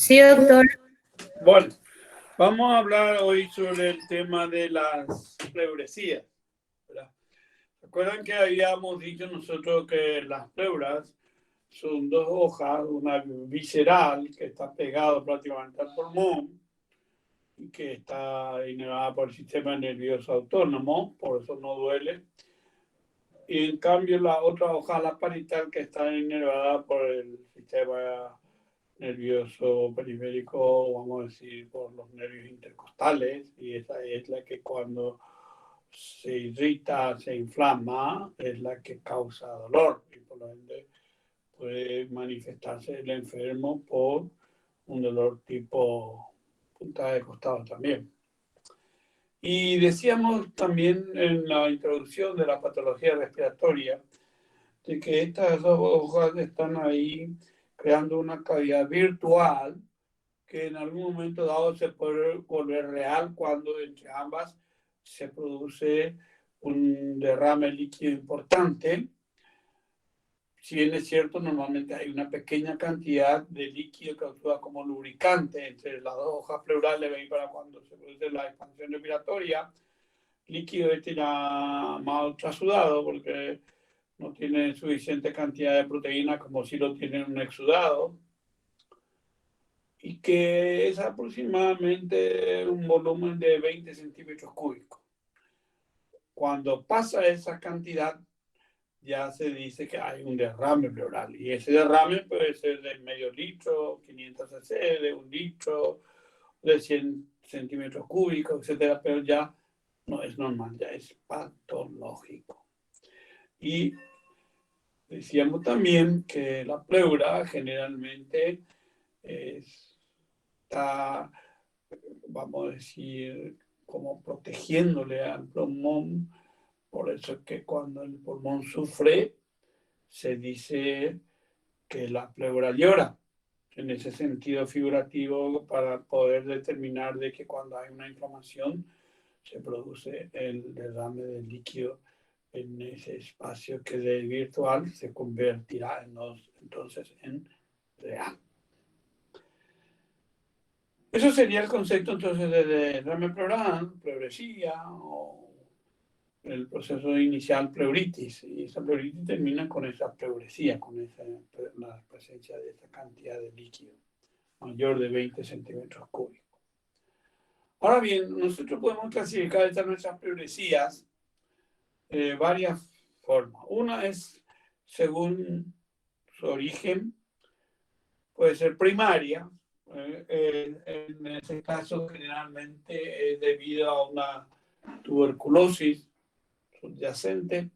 Sí, doctor. Bueno, vamos a hablar hoy sobre el tema de las pleuresías, ¿verdad? ¿Recuerdan que habíamos dicho nosotros que las pleuras son dos hojas, una visceral que está pegado prácticamente al pulmón y que está inervada por el sistema nervioso autónomo, por eso no duele. Y en cambio la otra hoja, la parietal, que está inervada por el sistema nervioso periférico, vamos a decir, por los nervios intercostales, y esa es la que cuando se irrita, se inflama, es la que causa dolor, y por lo ende puede manifestarse el enfermo por un dolor tipo punta de costado también. Y decíamos también en la introducción de la patología respiratoria de que estas dos hojas están ahí creando una cavidad virtual que en algún momento dado se puede volver real cuando entre ambas se produce un derrame líquido importante. Si bien es cierto, normalmente hay una pequeña cantidad de líquido que actúa como lubricante entre las dos hojas pleurales para cuando se produce la expansión respiratoria. Líquido este ya más ultrasudado porque no tiene suficiente cantidad de proteína como si lo tiene un exudado, y que es aproximadamente un volumen de 20 centímetros cúbicos. Cuando pasa esa cantidad, ya se dice que hay un derrame pleural, y ese derrame puede ser de medio litro, 500 cc, de un litro, de 100 centímetros cúbicos, etcétera, pero ya no es normal, ya es patológico. Y decíamos también que la pleura generalmente está, vamos a decir, como protegiéndole al pulmón. Por eso es que cuando el pulmón sufre, se dice que la pleura llora, en ese sentido figurativo, para poder determinar de que cuando hay una inflamación se produce el derrame del líquido en ese espacio que de virtual se convertirá entonces en real. Eso sería el concepto entonces de derrame pleural, pleuresía o el proceso inicial pleuritis. Y esa pleuritis termina con esa pleuresía, con la presencia de esa cantidad de líquido mayor de 20 centímetros cúbicos. Ahora bien, nosotros podemos clasificar estas nuestras pleuresías varias formas. Una es según su origen, puede ser primaria. En ese caso, generalmente es debido a una tuberculosis subyacente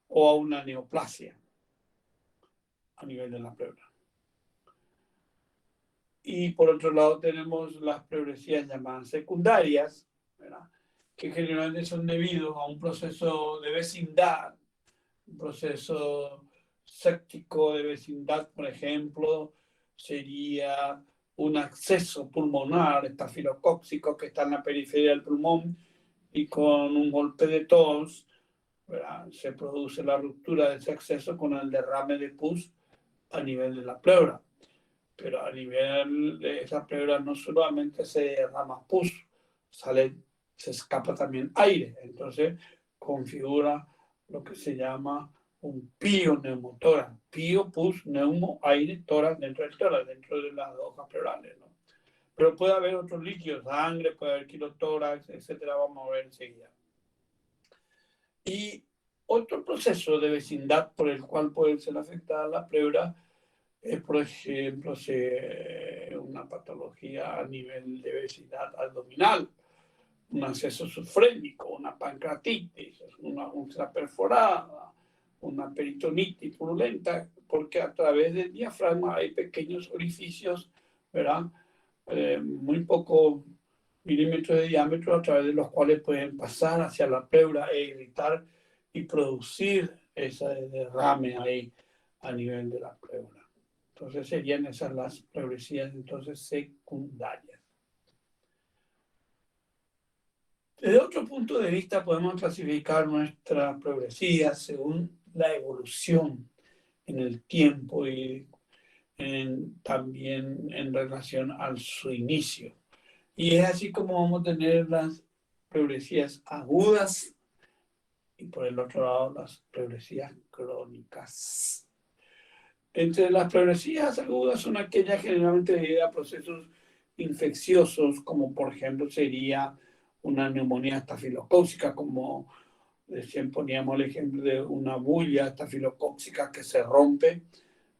o a una neoplasia a nivel de la pleura. Y por otro lado tenemos las pleuresías llamadas secundarias, ¿verdad?, que generalmente son debido a un proceso de vecindad, un proceso séptico de vecindad, por ejemplo, sería un acceso pulmonar estafilocóxico que está en la periferia del pulmón, y con un golpe de tos, ¿verdad?, se produce la ruptura de ese acceso con el derrame de pus a nivel de la pleura. Pero a nivel de esa pleura no solamente se derrama pus, se escapa también aire. Entonces configura lo que se llama un pioneumotórax. Pio, pus, neumo, aire, tórax, dentro de las hojas pleurales, ¿no? Pero puede haber otros líquidos, sangre, puede haber quilotórax, etcétera. Vamos a ver enseguida. Y otro proceso de vecindad por el cual puede ser afectada la pleura es, por ejemplo, una patología a nivel de vecindad abdominal, un acceso sufrénico, una pancreatitis, una úlcera perforada, una peritonitis purulenta, porque a través del diafragma hay pequeños orificios, ¿verdad?, muy pocos milímetros de diámetro, a través de los cuales pueden pasar hacia la pleura e irritar y producir ese derrame ahí a nivel de la pleura. Entonces serían esas las pleuresías entonces secundarias. Desde otro punto de vista podemos clasificar nuestras pleuresías según la evolución en el tiempo y también en relación a su inicio. Y es así como vamos a tener las pleuresías agudas y por el otro lado las pleuresías crónicas. Entre las pleuresías agudas son aquellas generalmente debidas a procesos infecciosos, como por ejemplo sería una neumonía estafilocócica, como recién poníamos el ejemplo de una bulla estafilocócica que se rompe,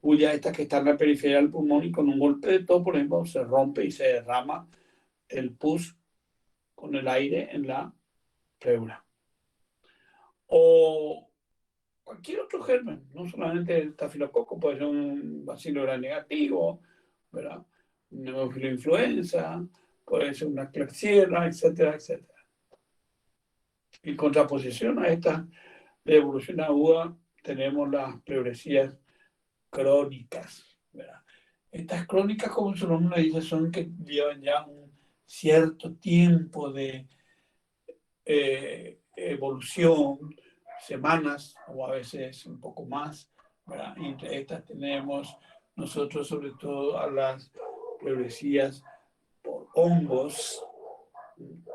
bulla esta que está en la periferia del pulmón y con un golpe de tos, por ejemplo, se rompe y se derrama el pus con el aire en la pleura. O cualquier otro germen, no solamente el estafilococo, puede ser un bacilo gram negativo, ¿verdad? Un neumófilo influenza, puede ser una Klebsiella, etcétera, etcétera. En contraposición a esta de evolución aguda, tenemos las pleuresías crónicas, ¿verdad? Estas crónicas, como su nombre dice, son que llevan ya un cierto tiempo de evolución, semanas o a veces un poco más, ¿verdad? Y entre estas tenemos nosotros sobre todo a las pleuresías por hongos,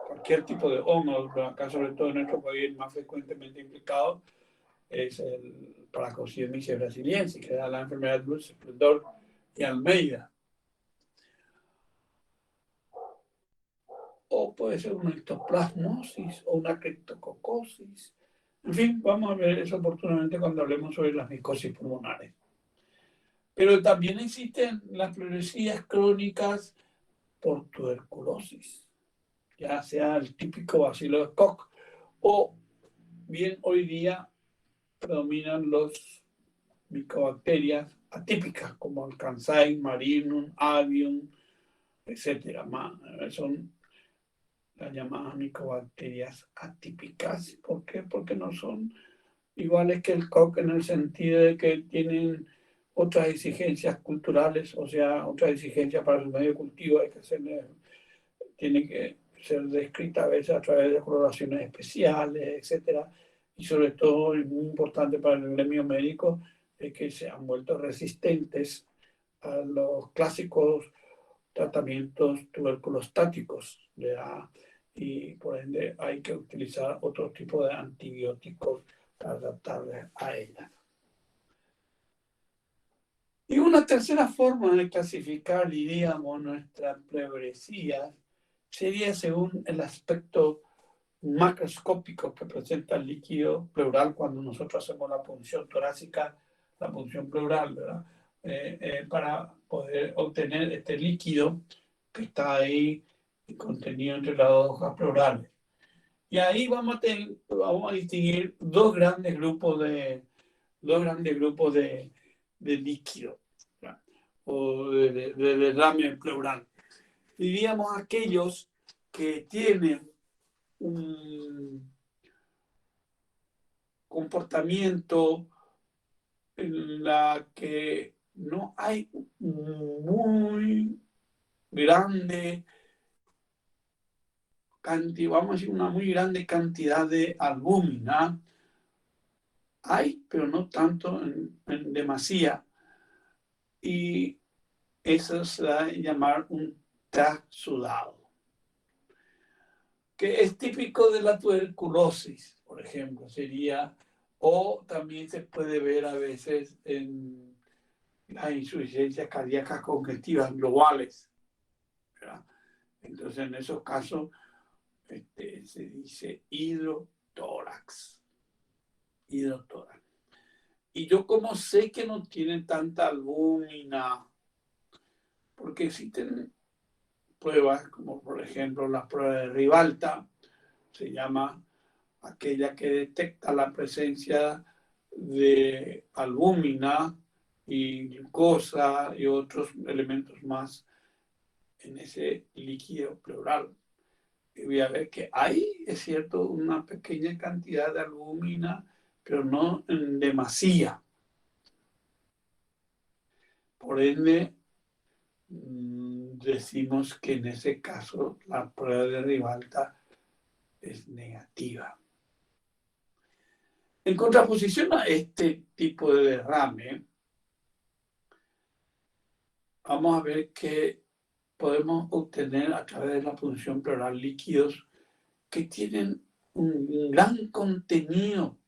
cualquier tipo de hongos, pero acá sobre todo en nuestro país más frecuentemente implicado es el Paracoccidiomices brasiliensis, que da la enfermedad de luz, esplendor y Almeida. O puede ser una histoplasmosis o una criptococosis. En fin, vamos a ver eso oportunamente cuando hablemos sobre las micosis pulmonares. Pero también existen las pleuresías crónicas por tuberculosis, ya sea el típico bacilo de Koch o bien hoy día predominan los micobacterias atípicas como el Kansai, Marinum, Avium, etc. Son las llamadas micobacterias atípicas. ¿Por qué? Porque no son iguales que el Koch en el sentido de que tienen otras exigencias culturales, o sea, otras exigencias para su medio de cultivo, tiene que ser descrita a veces a través de coloraciones especiales, etcétera. Y sobre todo, es muy importante para el gremio médico, es que se han vuelto resistentes a los clásicos tratamientos tuberculostáticos, ¿verdad? Y por ende hay que utilizar otro tipo de antibióticos para adaptarles a ellas. Y una tercera forma de clasificar, diríamos, nuestras pleuresías sería según el aspecto macroscópico que presenta el líquido pleural cuando nosotros hacemos la punción torácica, la punción pleural, ¿verdad? Para poder obtener este líquido que está ahí contenido entre las dos hojas pleurales. Y ahí vamos a distinguir dos grandes grupos de líquido, ¿verdad? O de derrame pleural. Diríamos aquellos que tienen un comportamiento en la que no hay muy grande cantidad, vamos a decir, una muy grande cantidad de albúmina. Hay, pero no tanto en demasía. Y eso se da a llamar un transudado, que es típico de la tuberculosis, por ejemplo, sería, o también se puede ver a veces en las insuficiencias cardíacas congestivas globales, ¿verdad? Entonces, en esos casos se dice hidrotórax. Hidrotórax. Y yo como sé que no tienen tanta albúmina, porque existen pruebas como por ejemplo la prueba de Ribalta, se llama aquella que detecta la presencia de albúmina y glucosa y otros elementos más en ese líquido pleural. Y voy a ver que hay, es cierto, una pequeña cantidad de albúmina, pero no en demasía. Por ende, decimos que en ese caso la prueba de Ribalta es negativa. En contraposición a este tipo de derrame, vamos a ver que podemos obtener a través de la punción pleural líquidos que tienen un gran contenido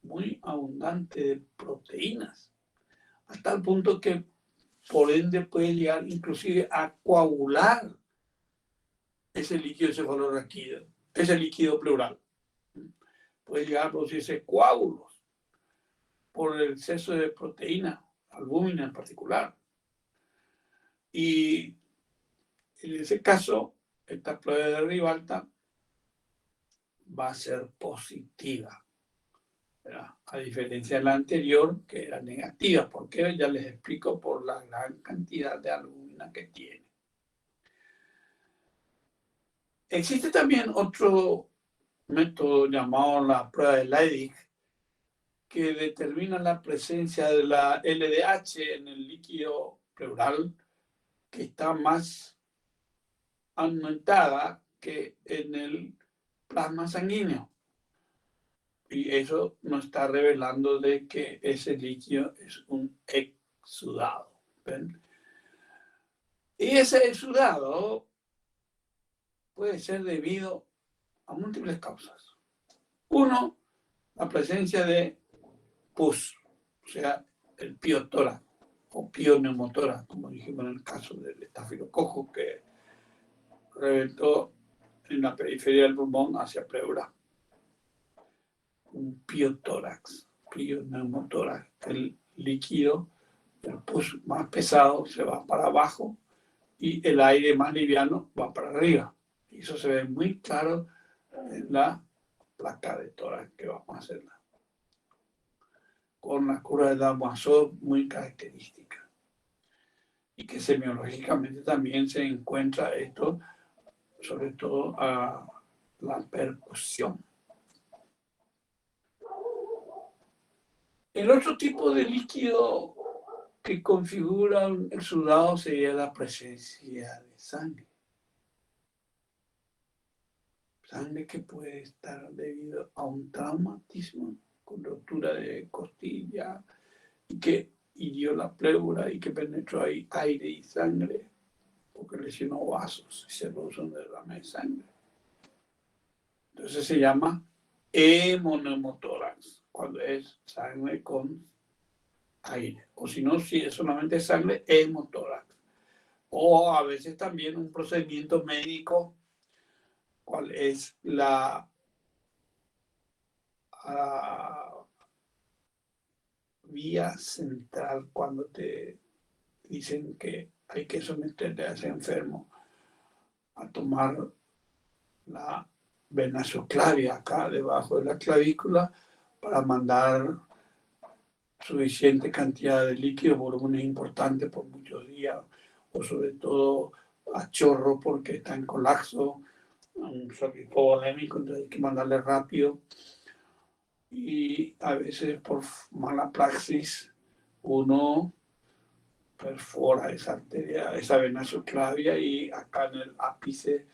muy abundante de proteínas, hasta el punto que por ende puede llegar inclusive a coagular ese líquido cefalorraquídeo, ese líquido pleural. Puede llegar a producirse coágulos por el exceso de proteína, albúmina en particular. Y en ese caso, esta prueba de Ribalta va a ser positiva, ¿verdad? A diferencia de la anterior, que era negativa. ¿Por qué? Ya les explico, por la gran cantidad de albúmina que tiene. Existe también otro método llamado la prueba de Leydig, que determina la presencia de la LDH en el líquido pleural, que está más aumentada que en el plasma sanguíneo. Y eso nos está revelando de que ese líquido es un exudado. ¿Ven? Y ese exudado puede ser debido a múltiples causas. Uno, la presencia de pus, o sea, el piotórax o pioneumotórax, como dijimos en el caso del estafilococo que reventó en la periferia del pulmón hacia pleura. Un piotórax, pioneumotórax, el líquido, el pus más pesado se va para abajo y el aire más liviano va para arriba. Y eso se ve muy claro en la placa de tórax que vamos a hacerla, con la curva de Damoiseau muy característica. Y que semiológicamente también se encuentra esto, sobre todo a la percusión. El otro tipo de líquido que configura un exudado sería la presencia de sangre. Sangre que puede estar debido a un traumatismo con rotura de costilla y que hirió la pleura y que penetró ahí aire y sangre porque lesionó vasos y se produce un derrame de sangre. Entonces se llama hemoneumotórax, cuando es sangre con aire. O si no, si es solamente sangre, hemotórax. O a veces también un procedimiento médico, cual es la vía central, cuando te dicen que hay que someterte a ese enfermo a tomar la venasoclavia acá debajo de la clavícula para mandar suficiente cantidad de líquido, volúmenes importantes por muchos días, o sobre todo a chorro porque está en colapso, un shock hipovolémico, entonces hay que mandarle rápido. Y a veces por mala praxis uno perfora esa arteria, esa vena subclavia, y acá en el ápice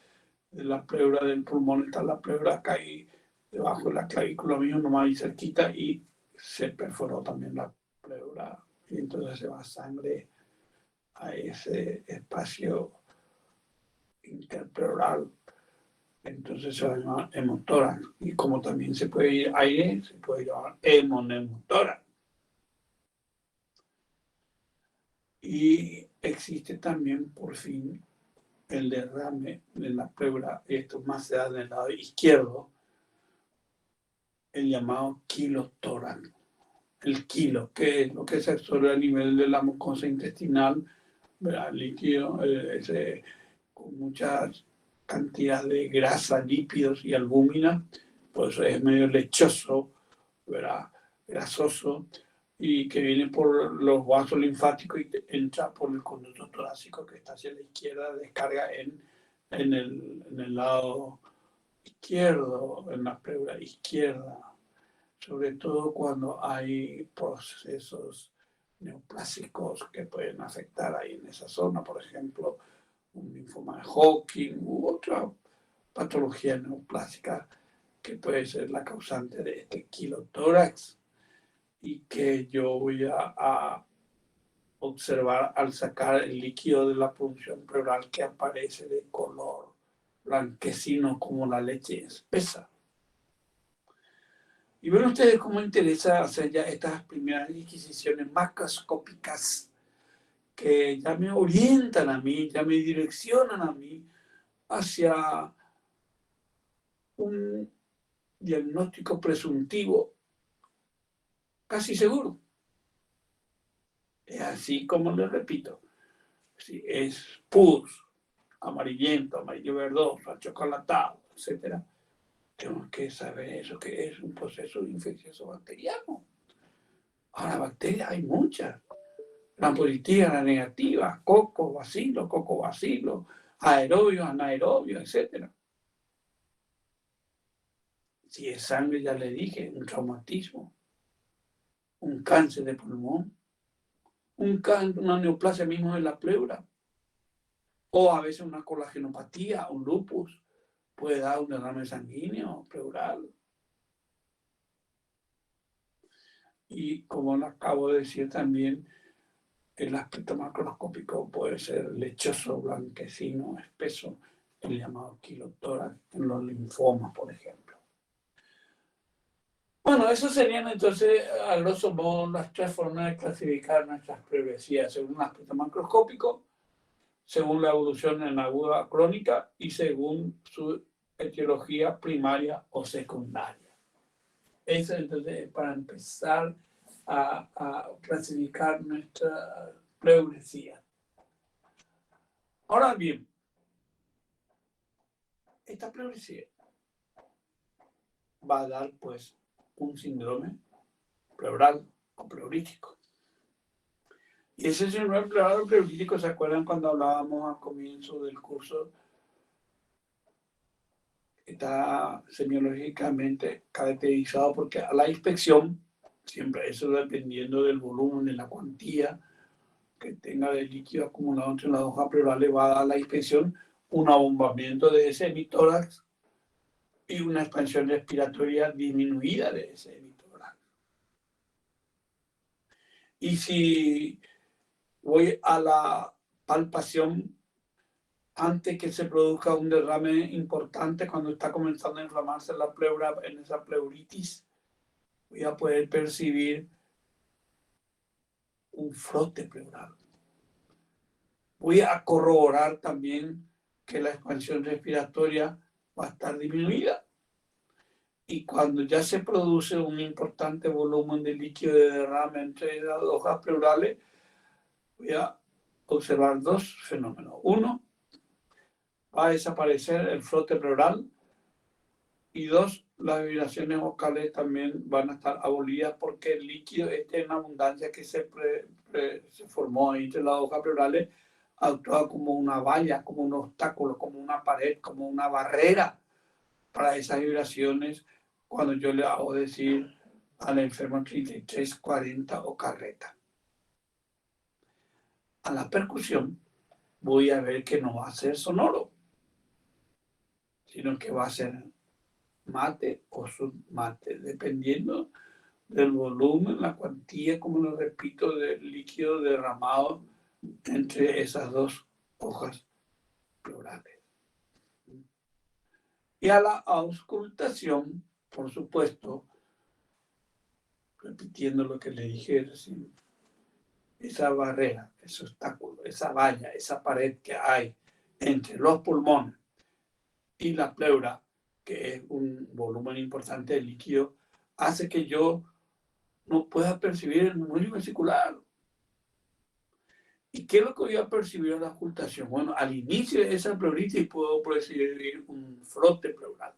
de la pleura del pulmón está la pleura acá y debajo de la clavícula mismo, nomás ahí cerquita, y se perforó también la pleura y entonces se va sangre a ese espacio interpleural. Entonces se va a llamar hemotórax. Y como también se puede ir aire, se puede llamar hemoneumotórax. Y existe también, por fin, el derrame en la pleura, esto más se da en el lado izquierdo, el llamado quilotórax. El quilo, que es lo que se absorbe a nivel de la mucosa intestinal, ¿verdad? Líquido, con mucha cantidad de grasa, lípidos y albúmina, pues es medio lechoso, ¿verdad? Grasoso, y que viene por los vasos linfáticos y entra por el conducto torácico que está hacia la izquierda, descarga en el lado izquierdo, en la pleura izquierda, sobre todo cuando hay procesos neoplásicos que pueden afectar ahí en esa zona, por ejemplo, un linfoma de Hodgkin u otra patología neoplásica que puede ser la causante de este quilotórax, y que yo voy a observar al sacar el líquido de la punción pleural que aparece de color blanquecino como la leche espesa. Y ven ustedes cómo interesa hacer ya estas primeras adquisiciones macroscópicas que ya me orientan a mí, ya me direccionan a mí hacia un diagnóstico presuntivo casi seguro. Es así como les repito, si es pus, amarillento, amarillo verdoso, achocolatado, etc., tenemos que saber eso, que es un proceso infeccioso bacteriano. Ahora, bacterias hay muchas. La positiva, la negativa, coco, bacilo, aerobio, anaerobio, etc. Si es sangre, ya le dije, un traumatismo, un cáncer de pulmón, una neoplasia mismo de la pleura, o a veces una colagenopatía, un lupus, puede dar un derrame sanguíneo pleural. Y como lo acabo de decir también, el aspecto macroscópico puede ser lechoso, blanquecino, espeso, el llamado quilotórax, en los linfomas, por ejemplo. Bueno, esas serían entonces, a grosso modo, las tres formas de clasificar nuestras pleuresías, según el aspecto macroscópico, según la evolución en aguda crónica y según su etiología primaria o secundaria. Eso entonces es para empezar a clasificar nuestra pleuresía. Ahora bien, esta pleuresía va a dar pues un síndrome pleural o pleurítico. Y ese síndrome pleural o pleurítico, ¿se acuerdan cuando hablábamos al comienzo del curso? Está semiológicamente caracterizado porque a la inspección, siempre eso dependiendo del volumen, de la cuantía que tenga de líquido acumulado entre las hojas pleurales, va a dar a la inspección un abombamiento de ese hemitórax y una expansión respiratoria disminuida de ese hemitórax. Y si voy a la palpación antes que se produzca un derrame importante, cuando está comenzando a inflamarse la pleura, en esa pleuritis, voy a poder percibir un frote pleural. Voy a corroborar también que la expansión respiratoria va a estar disminuida. Y cuando ya se produce un importante volumen de líquido de derrame entre las hojas pleurales, voy a observar dos fenómenos. Uno, va a desaparecer el frote pleural. Y dos, las vibraciones vocales también van a estar abolidas porque el líquido este en abundancia que se formó entre las hojas pleurales actúa como una valla, como un obstáculo, como una pared, como una barrera para esas vibraciones cuando yo le hago decir al enfermo 33, 40 o carreta. A la percusión voy a ver que no va a ser sonoro, sino que va a ser mate o submate, dependiendo del volumen, la cuantía, como lo repito, del líquido derramado entre esas dos hojas pleurales. Y a la auscultación, por supuesto, repitiendo lo que le dije recién, esa barrera, ese obstáculo, esa valla, esa pared que hay entre los pulmones y la pleura, que es un volumen importante de líquido, hace que yo no pueda percibir el murmullo vesicular. ¿Y qué es lo que voy a percibir en la auscultación? Bueno, al inicio de esa pleuritis puedo percibir un frote pleural.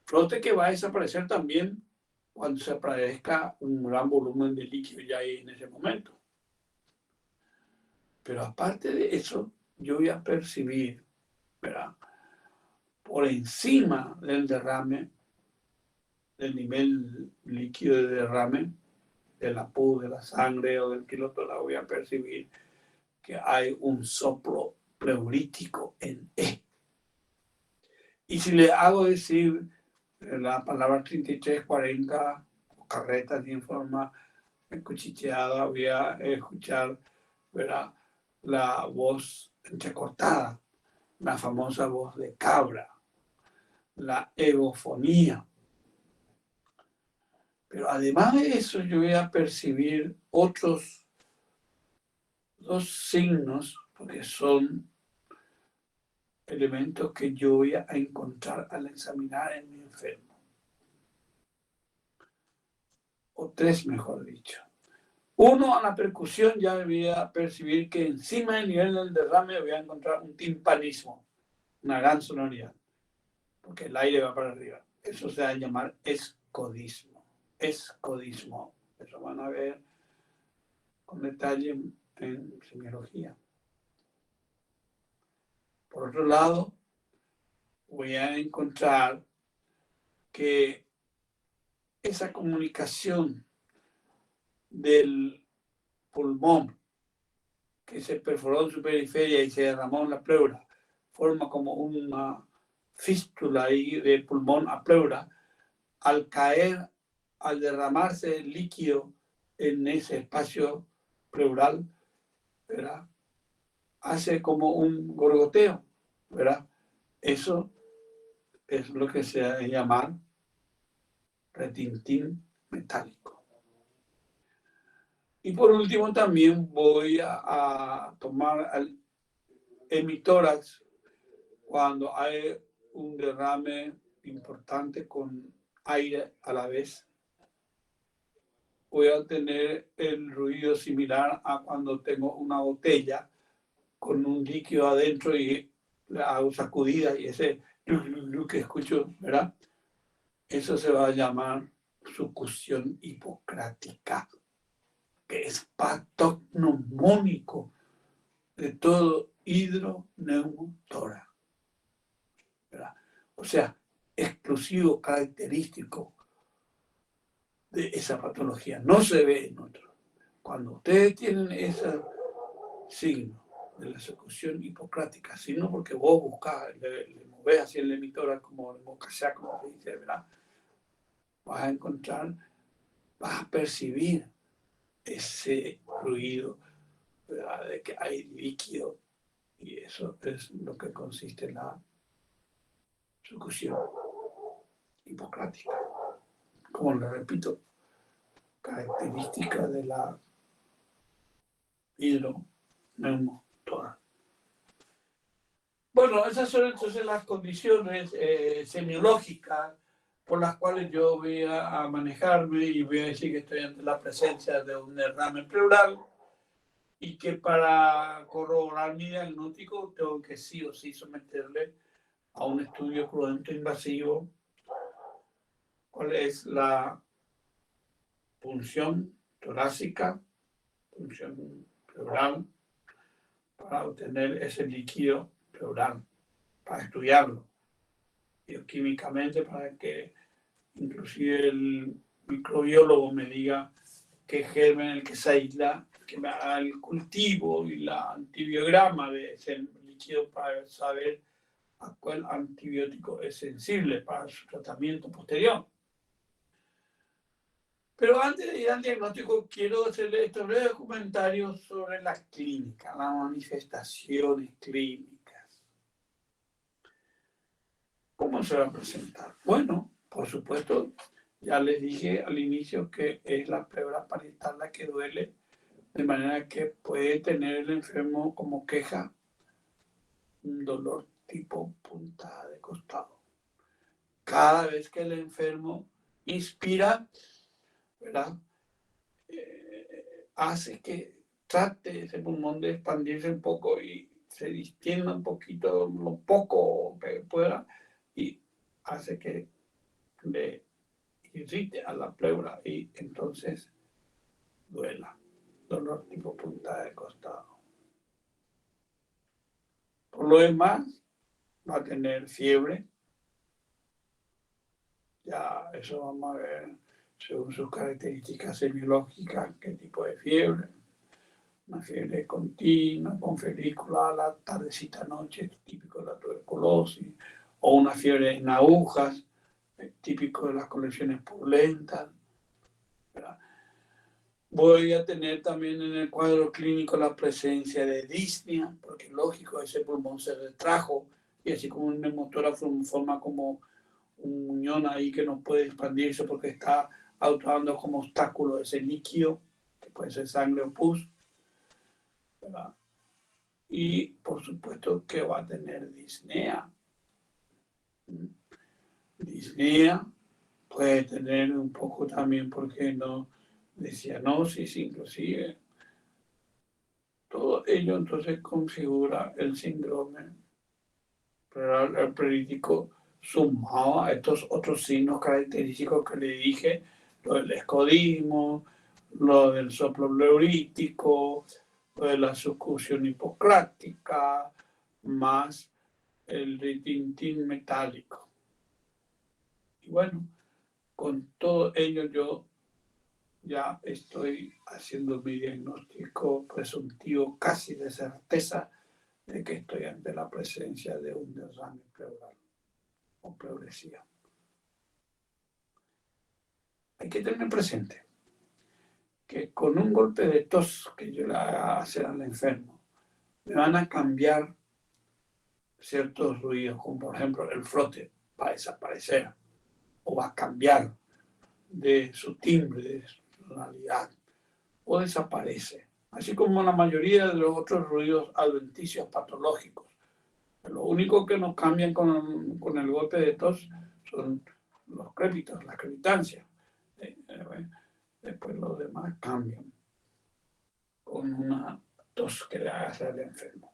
Frote que va a desaparecer también cuando se aparezca un gran volumen de líquido ya ahí en ese momento. Pero aparte de eso, yo voy a percibir, ¿verdad?, por encima del derrame, del nivel líquido de derrame, de la pus, de la sangre o del quilotórax, voy a percibir que hay un soplo pleurítico en E. Y si le hago decir la palabra 33, 40, o carreta de forma cuchicheada, voy a escuchar, ¿verdad?, la voz entrecortada, la famosa voz de cabra, la egofonía. Pero además de eso, yo voy a percibir otros dos signos, porque son elementos que yo voy a encontrar al examinar en mi enfermo. O tres, mejor dicho. Uno, a la percusión ya voy a percibir que encima del nivel del derrame voy a encontrar un timpanismo, una gran sonoridad, porque el aire va para arriba. Eso se va a llamar escodismo. Escodismo. Eso van a ver con detalle en semiología. Por otro lado, voy a encontrar que esa comunicación del pulmón que se perforó en su periferia y se derramó en la pleura, forma como una fístula ahí de pulmón a pleura. Al caer, al derramarse el líquido en ese espacio pleural, ¿verdad?, hace como un gorgoteo, ¿verdad? Eso es lo que se llama retintín metálico. Y por último también voy a tomar el hemitórax cuando hay un derrame importante con aire a la vez. Voy a tener el ruido similar a cuando tengo una botella con un líquido adentro y la hago sacudida y ese que escucho, ¿verdad? Eso se va a llamar sucusión hipocrática, que es patognomónico de todo hidroneumotórax, ¿verdad? O sea, exclusivo, característico de esa patología. No se ve en otros. Cuando ustedes tienen ese signo de la sucusión hipocrática, sino porque vos buscás, le movés así el emitora como el mocasá, como se dice, ¿verdad?, vas a encontrar, vas a percibir ese ruido, ¿verdad?, de que hay líquido, y eso es lo que consiste en la sucusión hipocrática. Como le repito, característica de la hidroneumotórax. Bueno, esas son entonces las condiciones semiológicas por las cuales yo voy a manejarme y voy a decir que estoy ante la presencia de un derrame pleural y que para corroborar mi diagnóstico tengo que sí o sí someterle a un estudio prudente invasivo. ¿Cuál es la punción torácica, punción pleural, para obtener ese líquido pleural, para estudiarlo bioquímicamente, para que inclusive el microbiólogo me diga qué germen el que se aísla, que me haga el cultivo y la antibiograma de ese líquido para saber a cuál antibiótico es sensible para su tratamiento posterior. Pero antes de ir al diagnóstico, quiero hacerle estos breves comentarios sobre la clínica, las manifestaciones clínicas. ¿Cómo se va a presentar? Bueno, por supuesto, ya les dije al inicio que es la pleura parietal la que duele, de manera que puede tener el enfermo como queja un dolor tipo puntada de costado. Cada vez que el enfermo inspira, ¿verdad?, hace que trate ese pulmón de expandirse un poco y se distienda un poquito, lo poco que pueda, y hace que le irrite a la pleura y entonces duela, dolor tipo puntada de costado. Por lo demás, va a tener fiebre. Ya eso vamos a ver según sus características semiológicas, qué tipo de fiebre. Una fiebre continua, con febrícula a la tardecita noche, típico de la tuberculosis, o una fiebre en agujas, típico de las colecciones purulentas, ¿verdad? Voy a tener también en el cuadro clínico la presencia de disnea, porque lógico, ese pulmón se retrajo y así como un neumotórax forma como un muñón ahí que no puede expandirse porque está actuando como obstáculo ese líquido, que puede ser sangre o pus, ¿verdad? Y por supuesto que va a tener disnea. Disnea puede tener un poco también, porque no, de cianosis inclusive. Todo ello entonces configura el síndrome plerítico sumado a estos otros signos característicos que le dije, lo del escodismo, lo del soplo pleurítico, lo de la succusión hipocrática, más el ritintín metálico. Y bueno, con todo ello yo ya estoy haciendo mi diagnóstico presuntivo casi de certeza de que estoy ante la presencia de un derrame pleural o pleuresía. Hay que tener presente que con un golpe de tos que yo le haga hacer al enfermo, me van a cambiar ciertos ruidos, como por ejemplo el frote va a desaparecer o va a cambiar de su timbre, de su tonalidad, o desaparece, así como la mayoría de los otros ruidos adventicios patológicos. Lo único que nos cambian con el golpe de tos son los crépitos, la crepitancia. Después los demás cambian con una tos que le haga al enfermo.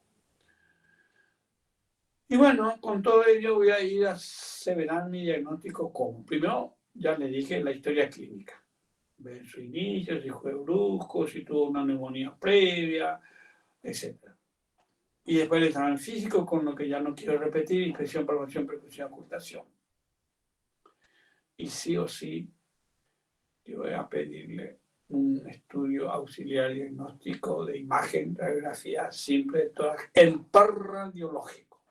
Y bueno, con todo ello voy a ir a aseverar mi diagnóstico como. Primero, ya le dije la historia clínica. Ver su inicio, si fue brusco, si tuvo una neumonía previa, etc. Y después el examen físico, con lo que ya no quiero repetir, inspección, palpación, percusión, ocultación. Y sí o sí, yo voy a pedirle un estudio auxiliar diagnóstico de imagen, radiografía simple de tórax, el parradiológico,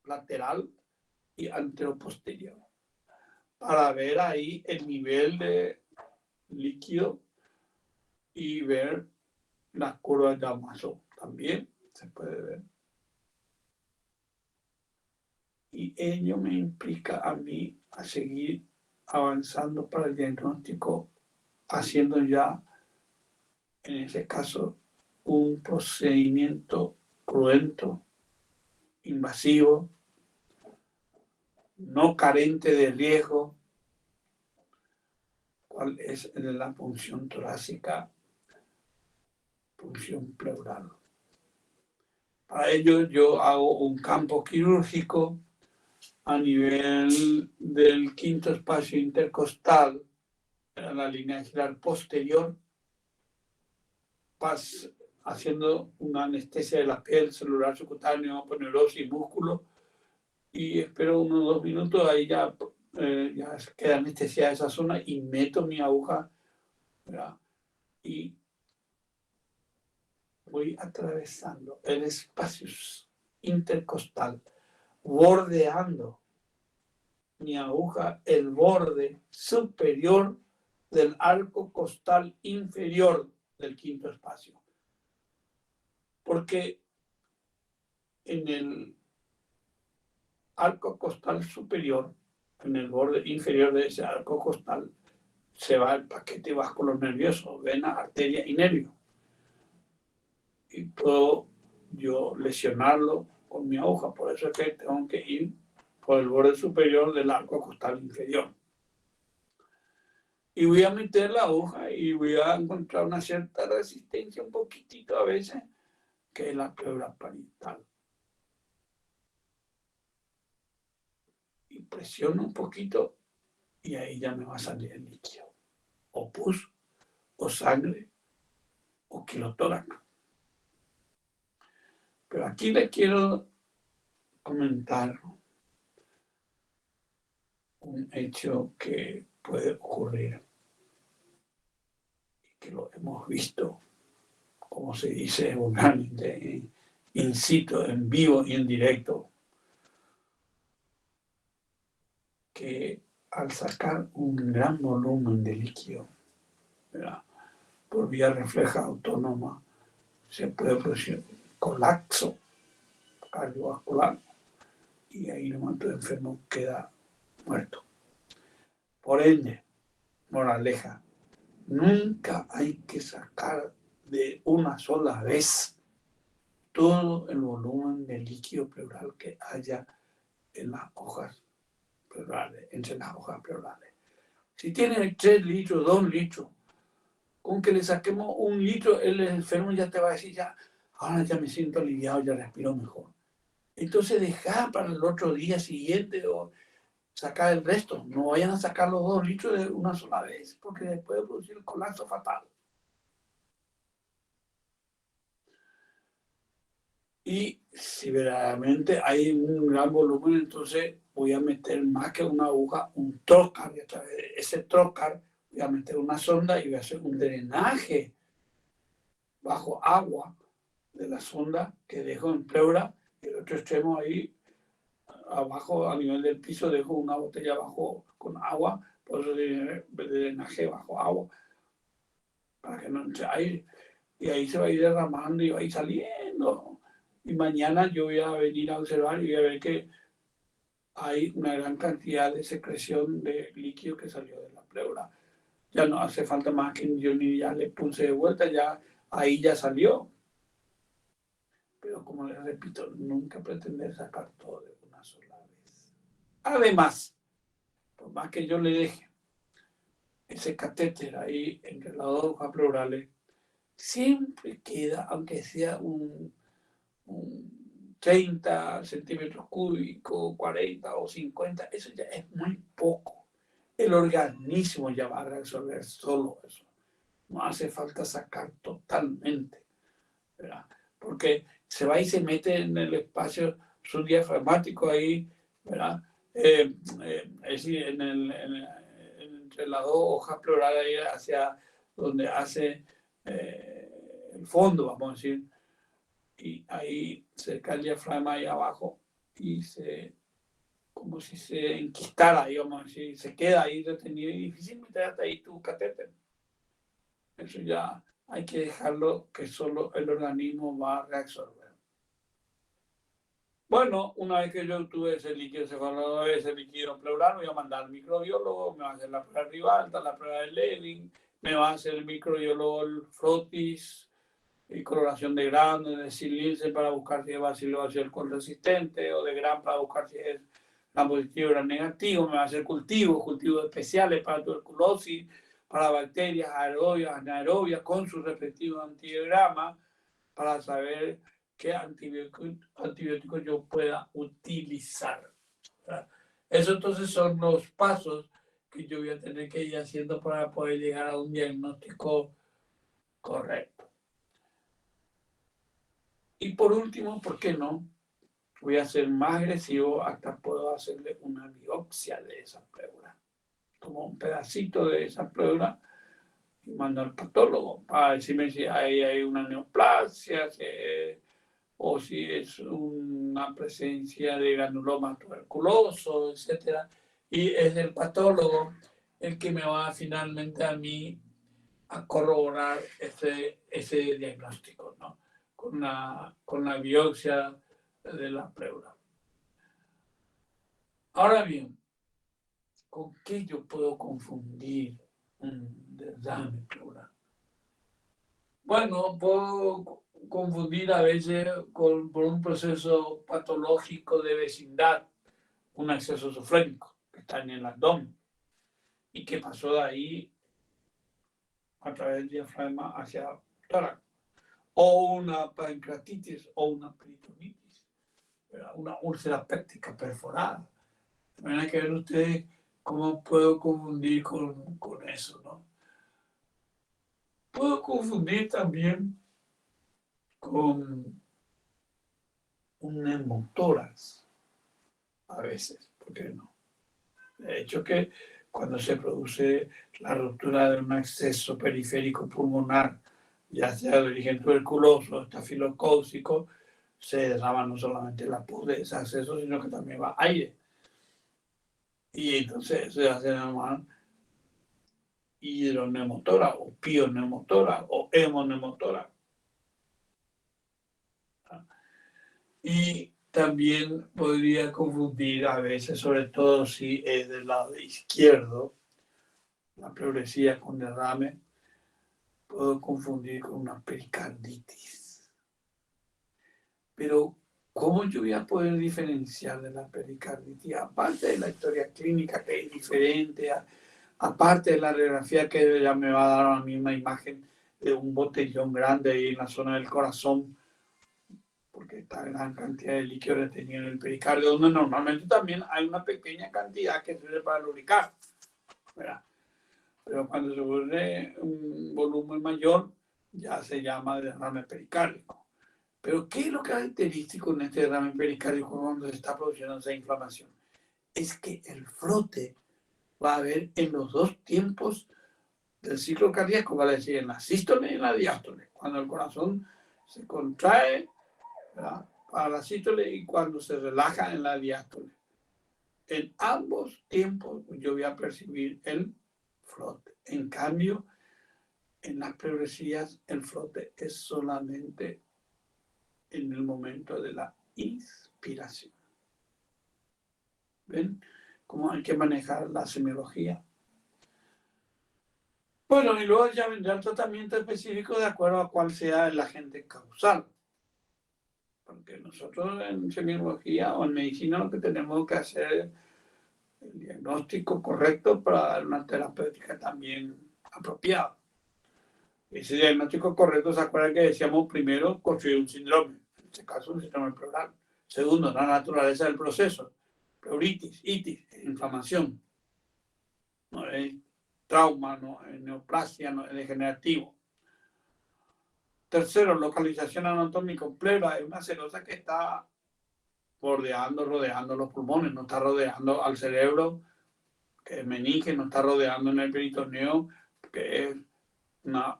lateral y anteroposterior, para ver ahí el nivel de líquido y ver las curvas de Amazo. También se puede ver. Y ello me implica a mí a seguir avanzando para el diagnóstico, haciendo ya, en ese caso, un procedimiento cruento, invasivo, no carente de riesgo, cuál es la punción torácica, punción pleural. Para ello yo hago un campo quirúrgico a nivel del quinto espacio intercostal, en la línea axilar posterior, haciendo una anestesia de la piel, celular, subcutáneo, aponeurosis y músculo, y espero unos 2 minutos, ahí ya queda anestesiada esa zona y meto mi aguja, ¿verdad? Y voy atravesando el espacio intercostal, bordeando mi aguja el borde superior del arco costal inferior del quinto espacio. Porque en el arco costal superior, en el borde inferior de ese arco costal, se va el paquete vascular nervioso, vena, arteria y nervio. Y puedo yo lesionarlo con mi aguja, por eso es que tengo que ir por el borde superior del arco costal inferior. Y voy a meter la aguja y voy a encontrar una cierta resistencia, un poquitito a veces, que es la pleura parietal. Y presiono un poquito y ahí ya me va a salir el líquido. O pus, o sangre, o quilotórax. Pero aquí le quiero comentar un hecho que puede ocurrir y que lo hemos visto, como se dice vulgarmente, in situ, en vivo y en directo, que al sacar un gran volumen de líquido, ¿verdad?, por vía refleja autónoma se puede producir colapso cardiovascular y ahí el momento el enfermo queda muerto. Por ende, moraleja, nunca hay que sacar de una sola vez todo el volumen de líquido pleural que haya en las hojas pleurales, entre las hojas pleurales. Si tiene 3 litros, 2 litros, con que le saquemos 1 litro, el enfermo ya te va a decir, ya, ahora ya me siento aliviado, ya respiro mejor. Entonces deja para el otro día siguiente o sacar el resto. No vayan a sacar los 2 litros de una sola vez, porque después puede producir el colapso fatal. Y si verdaderamente hay un gran volumen, entonces voy a meter más que una aguja, un trocar, y a través de ese trocar voy a meter una sonda y voy a hacer un drenaje bajo agua de la sonda que dejo en pleura, y el otro extremo ahí abajo, a nivel del piso, dejo una botella abajo con agua, por eso de drenaje bajo agua, para que no entre aire. Y ahí se va a ir derramando y va a ir saliendo. Y mañana yo voy a venir a observar y voy a ver que hay una gran cantidad de secreción de líquido que salió de la pleura. Ya no hace falta más que yo ni ya le puse de vuelta, ya ahí ya salió. Pero como les repito, nunca pretender sacar todo de una sola vez. Además, por más que yo le deje ese catéter ahí entre las 2 hojas pleurales, siempre queda, aunque sea un 30 centímetros cúbicos, 40 o 50, eso ya es muy poco. El organismo ya va a resolver solo eso. No hace falta sacar totalmente, ¿verdad? Porque se va y se mete en el espacio subdiafragmático ahí, ¿verdad? Es decir, entre las 2 hojas pleurales ahí hacia donde hace el fondo, vamos a decir, y ahí cerca del diafragma ahí abajo y como si se enquistara, digamos así, se queda ahí retenido y difícilmente hasta ahí tu catéter. Eso ya hay que dejarlo que solo el organismo va a reabsorber. Bueno, una vez que yo obtuve ese líquido cefalorraquídeo, ese líquido pleural, voy a mandar al microbiólogo, me va a hacer la prueba Rivalta, la prueba de Levin, me va a hacer el microbiólogo el frotis, y coloración de Gram, de Sililce para buscar si es bacilobacillus resistente, o de Gram para buscar si es Gram positivo o Gram negativo. Me va a hacer cultivos especiales para tuberculosis, para bacterias aerobias, anaerobias, con sus respectivos antibiogramas, para saber qué antibiótico yo pueda utilizar. ¿Verdad? Eso entonces son los pasos que yo voy a tener que ir haciendo para poder llegar a un diagnóstico correcto. Y por último, ¿por qué no? Voy a ser más agresivo hasta puedo hacerle una biopsia de esa pleura. Tomo un pedacito de esa pleura y mando al patólogo para decirme si hay una neoplasia o si es una presencia de granuloma tuberculoso, etc. Y es el patólogo el que me va finalmente a mí a corroborar ese diagnóstico, ¿no? Con la biopsia de la pleura. Ahora bien, ¿con qué yo puedo confundir un derrame pleural? Bueno, puedo confundir a veces por un proceso patológico de vecindad, un acceso esofágico que está en el abdomen y que pasó de ahí a través del diafragma hacia el tórax, o una pancreatitis o una peritonitis, una úlcera péptica perforada. Tienen que ver ustedes cómo puedo confundir con eso, ¿no? Puedo confundir también con un neumotórax, a veces, ¿por qué no? De hecho que cuando se produce la ruptura de un acceso periférico pulmonar, ya sea de origen tuberculoso o estafilocócico, se derrama no solamente la pus de ese acceso, sino que también va aire. Y entonces se hace normal. hidroneumotórax o pioneumotórax o hemoneumotórax. Y también podría confundir a veces, sobre todo si es del lado izquierdo, la pleuresía con derrame, puedo confundir con una pericarditis. Pero, ¿cómo yo voy a poder diferenciar de la pericarditis? Aparte de la historia clínica que es diferente, aparte de la radiografía que ya me va a dar la misma imagen de un botellón grande ahí en la zona del corazón, porque esta gran cantidad de líquido retenido en el pericardio, donde normalmente también hay una pequeña cantidad que sirve para lubricar, ¿verdad? Pero cuando se vuelve un volumen mayor, ya se llama derrame pericárdico. Pero ¿qué es lo característico en este derrame pericárdico cuando se está produciendo esa inflamación? Es que el frote va a haber en los dos tiempos del ciclo cardíaco, vale decir, en la sístole y en la diástole. Cuando el corazón se contrae, ¿verdad?, para la sístole, y cuando se relaja en la diástole. En ambos tiempos yo voy a percibir el frote. En cambio, en las pleuresías el frote es solamente en el momento de la inspiración. ¿Ven cómo hay que manejar la semiología? Bueno, y luego ya vendrá el tratamiento específico de acuerdo a cuál sea el agente causal. Porque nosotros en semiología o en medicina lo que tenemos que hacer es el diagnóstico correcto para dar una terapéutica también apropiada. Ese diagnóstico correcto, ¿se acuerdan que decíamos primero construir un síndrome? En este caso, un síndrome pleural. Segundo, la naturaleza del proceso. Pleuritis, itis, inflamación. No es trauma, no es neoplasia, no es degenerativo. Tercero, localización anatómica. Pleura es una serosa que está rodeando los pulmones, no está rodeando al cerebro, que es meninge, no está rodeando en el peritoneo, que es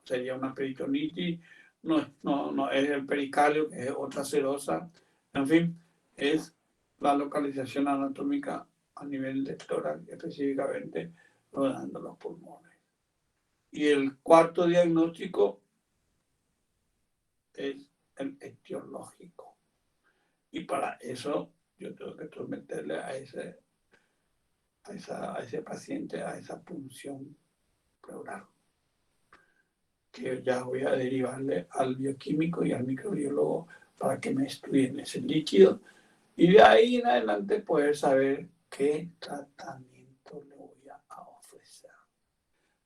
sería una peritonitis, no es el pericardio, que es otra serosa. En fin, es la localización anatómica a nivel de tórax, específicamente rodeando los pulmones. Y el cuarto diagnóstico es el etiológico. Y para eso yo tengo que someterle a ese paciente a esa punción pleural, que ya voy a derivarle al bioquímico y al microbiólogo para que me estudien ese líquido, y de ahí en adelante poder saber qué tratamiento le voy a ofrecer.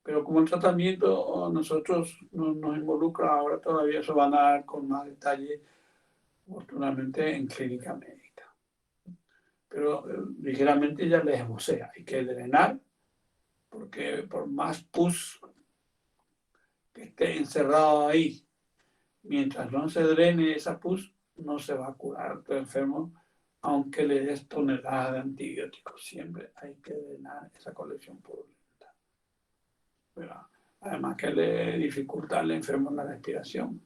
Pero como el tratamiento nosotros nos involucra ahora, todavía se van a dar con más detalle, oportunamente, en clínica médica. Pero ligeramente ya les esbocé, hay que drenar, porque por más pus que esté encerrado ahí, mientras no se drene esa pus, no se va a curar tu enfermo, aunque le des toneladas de antibióticos. Siempre hay que drenar esa colección purulenta. Pero además que le dificulta al enfermo la respiración.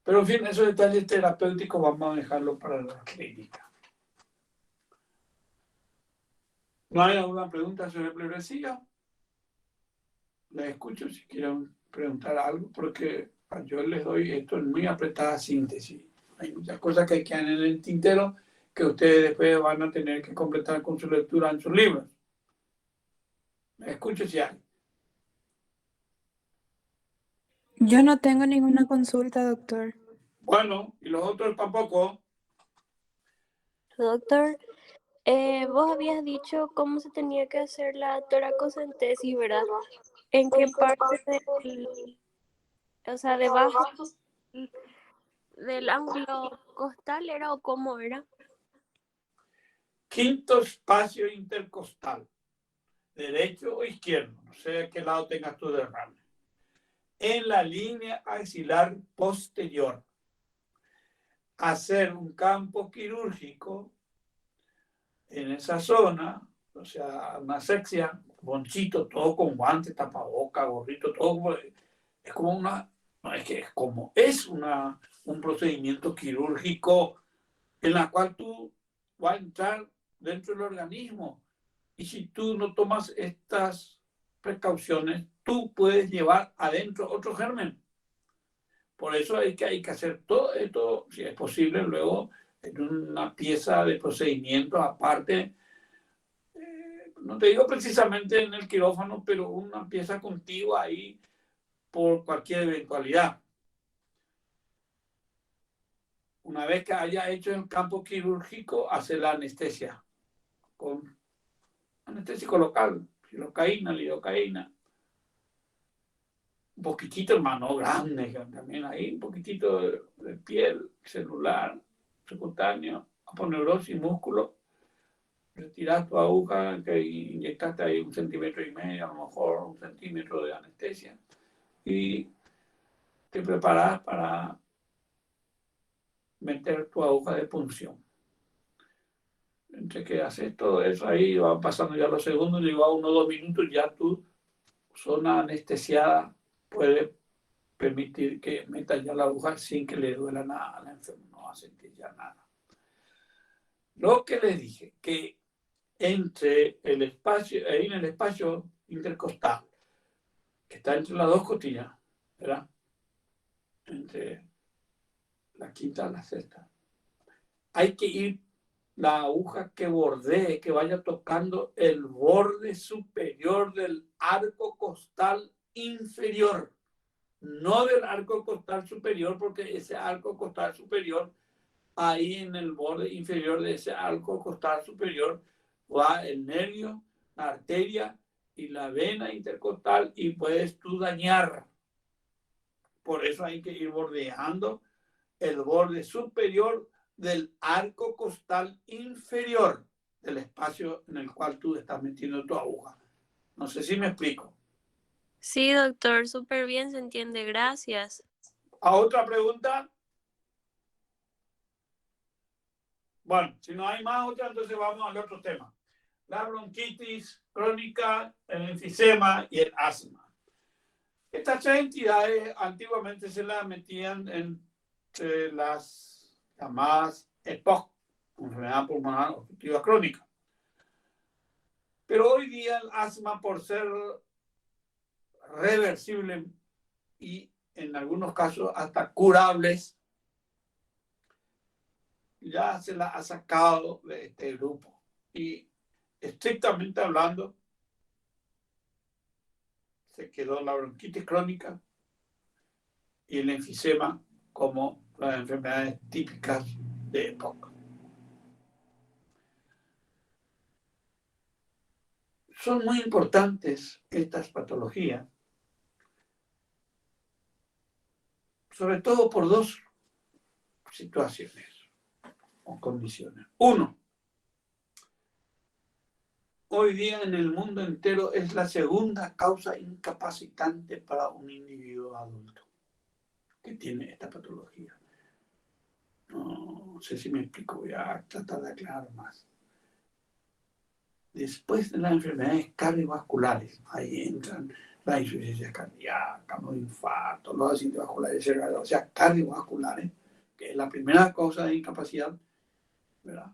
Pero en fin, esos detalles terapéuticos vamos a dejarlo para la clínica. ¿No hay alguna pregunta sobre pleuresía? Les escucho si quieren preguntar algo, porque yo les doy esto en muy apretada síntesis. Hay muchas cosas que quedan en el tintero que ustedes después van a tener que completar con su lectura en sus libros. Les escucho si hay. Yo no tengo ninguna consulta, doctor. Bueno, y los otros tampoco. Doctor, vos habías dicho cómo se tenía que hacer la toracocentesis, ¿verdad? ¿En qué parte o sea, debajo del ángulo costal era o cómo era? Quinto espacio intercostal, derecho o izquierdo, no sé a qué lado tengas tu derrame. En la línea axilar posterior. Hacer un campo quirúrgico en esa zona, o sea, una asepsia, bonchito, todo con guantes, tapaboca, gorrito, todo. Es como un procedimiento quirúrgico en la cual tú vas a entrar dentro del organismo. Y si tú no tomas estas precauciones, tú puedes llevar adentro otro germen. Por eso hay que hacer todo esto, si es posible, luego en una pieza de procedimiento aparte. No te digo precisamente en el quirófano, pero una pieza contigua ahí por cualquier eventualidad. Una vez que haya hecho el campo quirúrgico, hace la anestesia con anestésico local, lidocaína, un poquitito, hermano, grande, también ahí, un poquitito de piel, celular, subcutáneo, aponeurosis, músculo. Retiras tu aguja, que inyectaste ahí 1,5 centímetros, a lo mejor 1 centímetro de anestesia, y te preparas para meter tu aguja de punción. Entre que haces todo eso ahí, van pasando ya los segundos, llegó a 1 o 2 minutos, ya tu zona anestesiada puede permitir que metas ya la aguja sin que le duela nada a la enferma, no va a sentir ya nada. Lo que les dije, que entre el espacio, ahí en el espacio intercostal, que está entre las dos costillas, ¿verdad? Entre la quinta y la sexta, hay que ir la aguja que bordee, que vaya tocando el borde superior del arco costal inferior, no del arco costal superior, porque ese arco costal superior, ahí en el borde inferior de ese arco costal superior, va el nervio, la arteria y la vena intercostal y puedes tú dañar. Por eso hay que ir bordeando el borde superior del arco costal inferior del espacio en el cual tú estás metiendo tu aguja. No sé si me explico. Sí, doctor, súper bien, se entiende, gracias. ¿A otra pregunta? Bueno, si no hay más otra, entonces vamos al otro tema. La bronquitis crónica, el enfisema y el asma. Estas tres entidades antiguamente se las metían entre las llamadas EPOC, enfermedad pulmonar obstructiva crónica. Pero hoy día el asma, por ser reversible y en algunos casos hasta curables, ya se la ha sacado de este grupo. Y estrictamente hablando, se quedó la bronquitis crónica y el enfisema como las enfermedades típicas de época. Son muy importantes estas patologías, sobre todo por dos situaciones o condiciones. Uno, hoy día en el mundo entero es la segunda causa incapacitante para un individuo adulto que tiene esta patología. No sé si me explico, voy a tratar de aclarar más. Después de las enfermedades cardiovasculares, ahí entran la insuficiencia cardíaca, los infartos, los accidentes vasculares cerebrales, o sea, cardiovasculares, que es la primera causa de incapacidad, ¿verdad?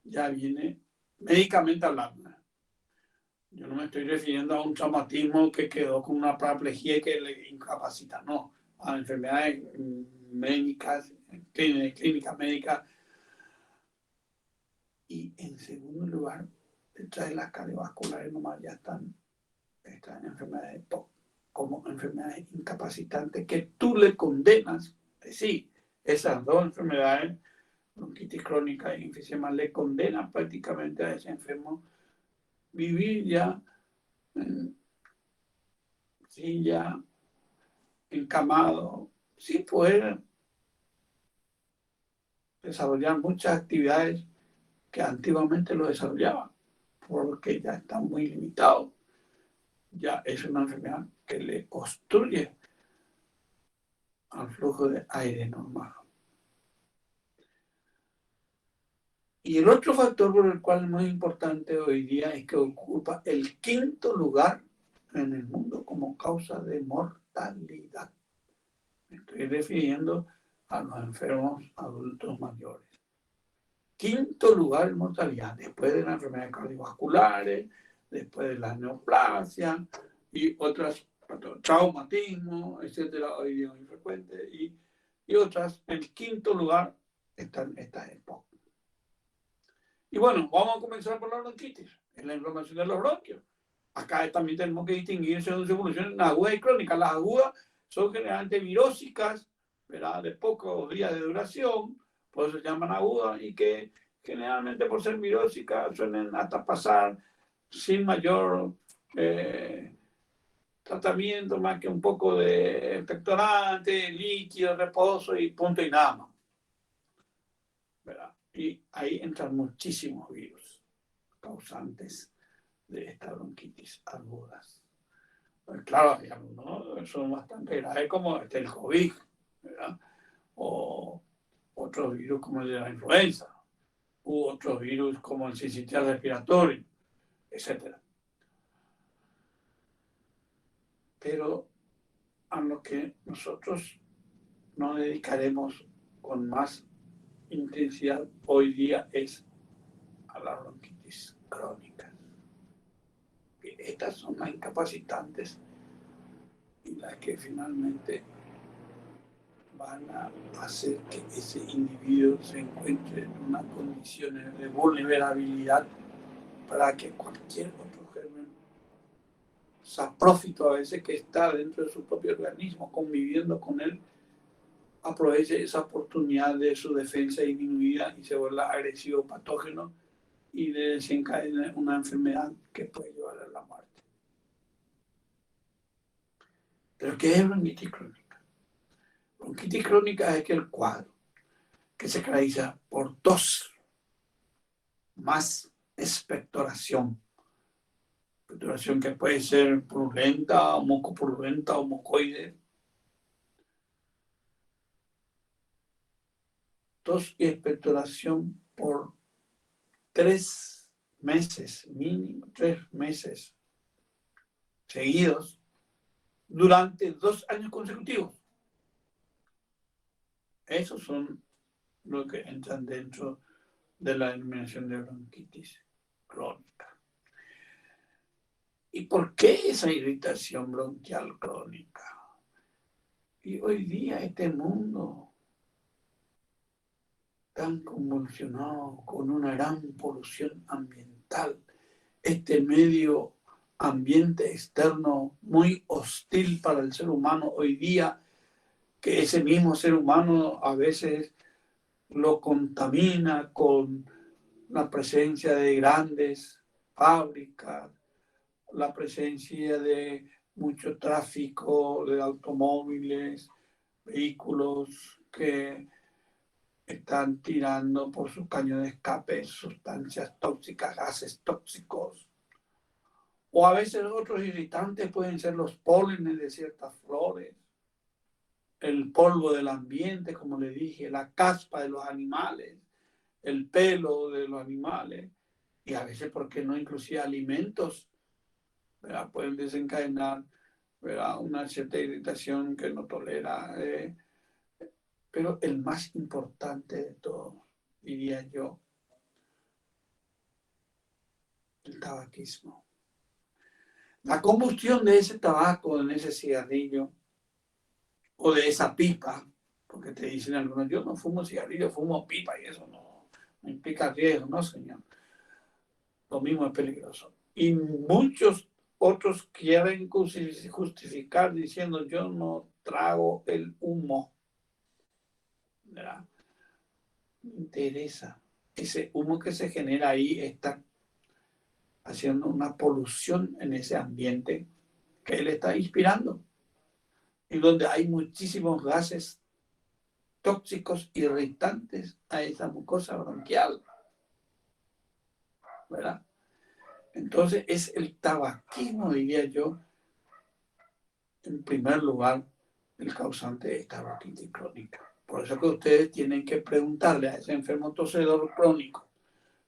Ya viene médicamente hablando. Yo no me estoy refiriendo a un traumatismo que quedó con una paraplegia y que le incapacita, no. A enfermedades médicas, clínicas médicas. Y en segundo lugar, detrás de las cardiovasculares nomás ya están estas enfermedades como enfermedades incapacitantes que tú le condenas. Sí, esas dos enfermedades, bronquitis crónica y enfisema, le condenan prácticamente a ese enfermo vivir ya en silla, encamado, sin poder desarrollar muchas actividades que antiguamente lo desarrollaban, porque ya están muy limitados. Ya es una enfermedad que le obstruye al flujo de aire normal. Y el otro factor por el cual es muy importante hoy día es que ocupa el 5º lugar en el mundo como causa de mortalidad. Me estoy refiriendo a los enfermos adultos mayores. 5º lugar en mortalidad, después de las enfermedades cardiovasculares, después de la neoplasia y otras traumatismo, etcétera, hoy día muy frecuente, y otras. En quinto lugar están estas EPOC. Y bueno, vamos a comenzar por la bronquitis, es la inflamación de los bronquios. Acá también tenemos que distinguir según evolución agudas y crónicas. Las agudas son generalmente virósicas, ¿verdad? De pocos días de duración, por eso se llaman agudas, y que generalmente por ser virósicas suelen hasta pasar sin mayor tratamiento, más que un poco de expectorante, líquido, reposo y punto y nada más, ¿verdad? Y ahí entran muchísimos virus causantes de esta bronquitis agudas. Pues claro, hay algunos son bastante graves, como el COVID, ¿verdad? O otros virus como el de la influenza, u otros virus como el sincitial respiratorio, etc. Pero a lo que nosotros nos dedicaremos con más intensidad hoy día es a la bronquitis crónica. Estas son las incapacitantes y las que finalmente van a hacer que ese individuo se encuentre en unas condiciones de vulnerabilidad para que cualquier otro germen saprófito, a veces que está dentro de su propio organismo, conviviendo con él, aproveche esa oportunidad de su defensa disminuida y se vuelva agresivo, patógeno, y le desencadena una enfermedad que puede llevar a la muerte. ¿Pero qué es bronquitis crónica? Bronquitis crónica es aquel cuadro que se caracteriza por tos más expectoración. Expectoración que puede ser purulenta, o mucopurulenta o mucoide. Tos y expectoración por 3 meses, mínimo 3 meses seguidos, durante 2 años consecutivos. Esos son los que entran dentro de la denominación de bronquitis crónica. ¿Y por qué esa irritación bronquial crónica? Y hoy día este mundo tan convulsionado, con una gran polución ambiental, este medio ambiente externo muy hostil para el ser humano hoy día, que ese mismo ser humano a veces lo contamina con la presencia de grandes fábricas, la presencia de mucho tráfico de automóviles, vehículos que están tirando por sus caños de escape sustancias tóxicas, gases tóxicos. O a veces otros irritantes pueden ser los pólenes de ciertas flores, el polvo del ambiente, como le dije, la caspa de los animales, el pelo de los animales, y a veces, ¿por qué no? Inclusive alimentos, ¿verdad? Pueden desencadenar, ¿verdad?, una cierta irritación que no tolera. Pero el más importante de todo, diría yo, el tabaquismo. La combustión de ese tabaco, en ese cigarrillo, o de esa pipa, porque te dicen algunos, yo no fumo cigarrillo, fumo pipa, y eso no implica riesgo, no, señor. Lo mismo es peligroso. Y muchos otros quieren justificar diciendo, yo no trago el humo. ¿Verdad? Me interesa. Ese humo que se genera ahí está haciendo una polución en ese ambiente que él está inspirando, y donde hay muchísimos gases tóxicos irritantes a esa mucosa bronquial, ¿verdad? Entonces es el tabaquismo, diría yo, en primer lugar, el causante de esta bronquitis crónica. Por eso que ustedes tienen que preguntarle a ese enfermo tosedor crónico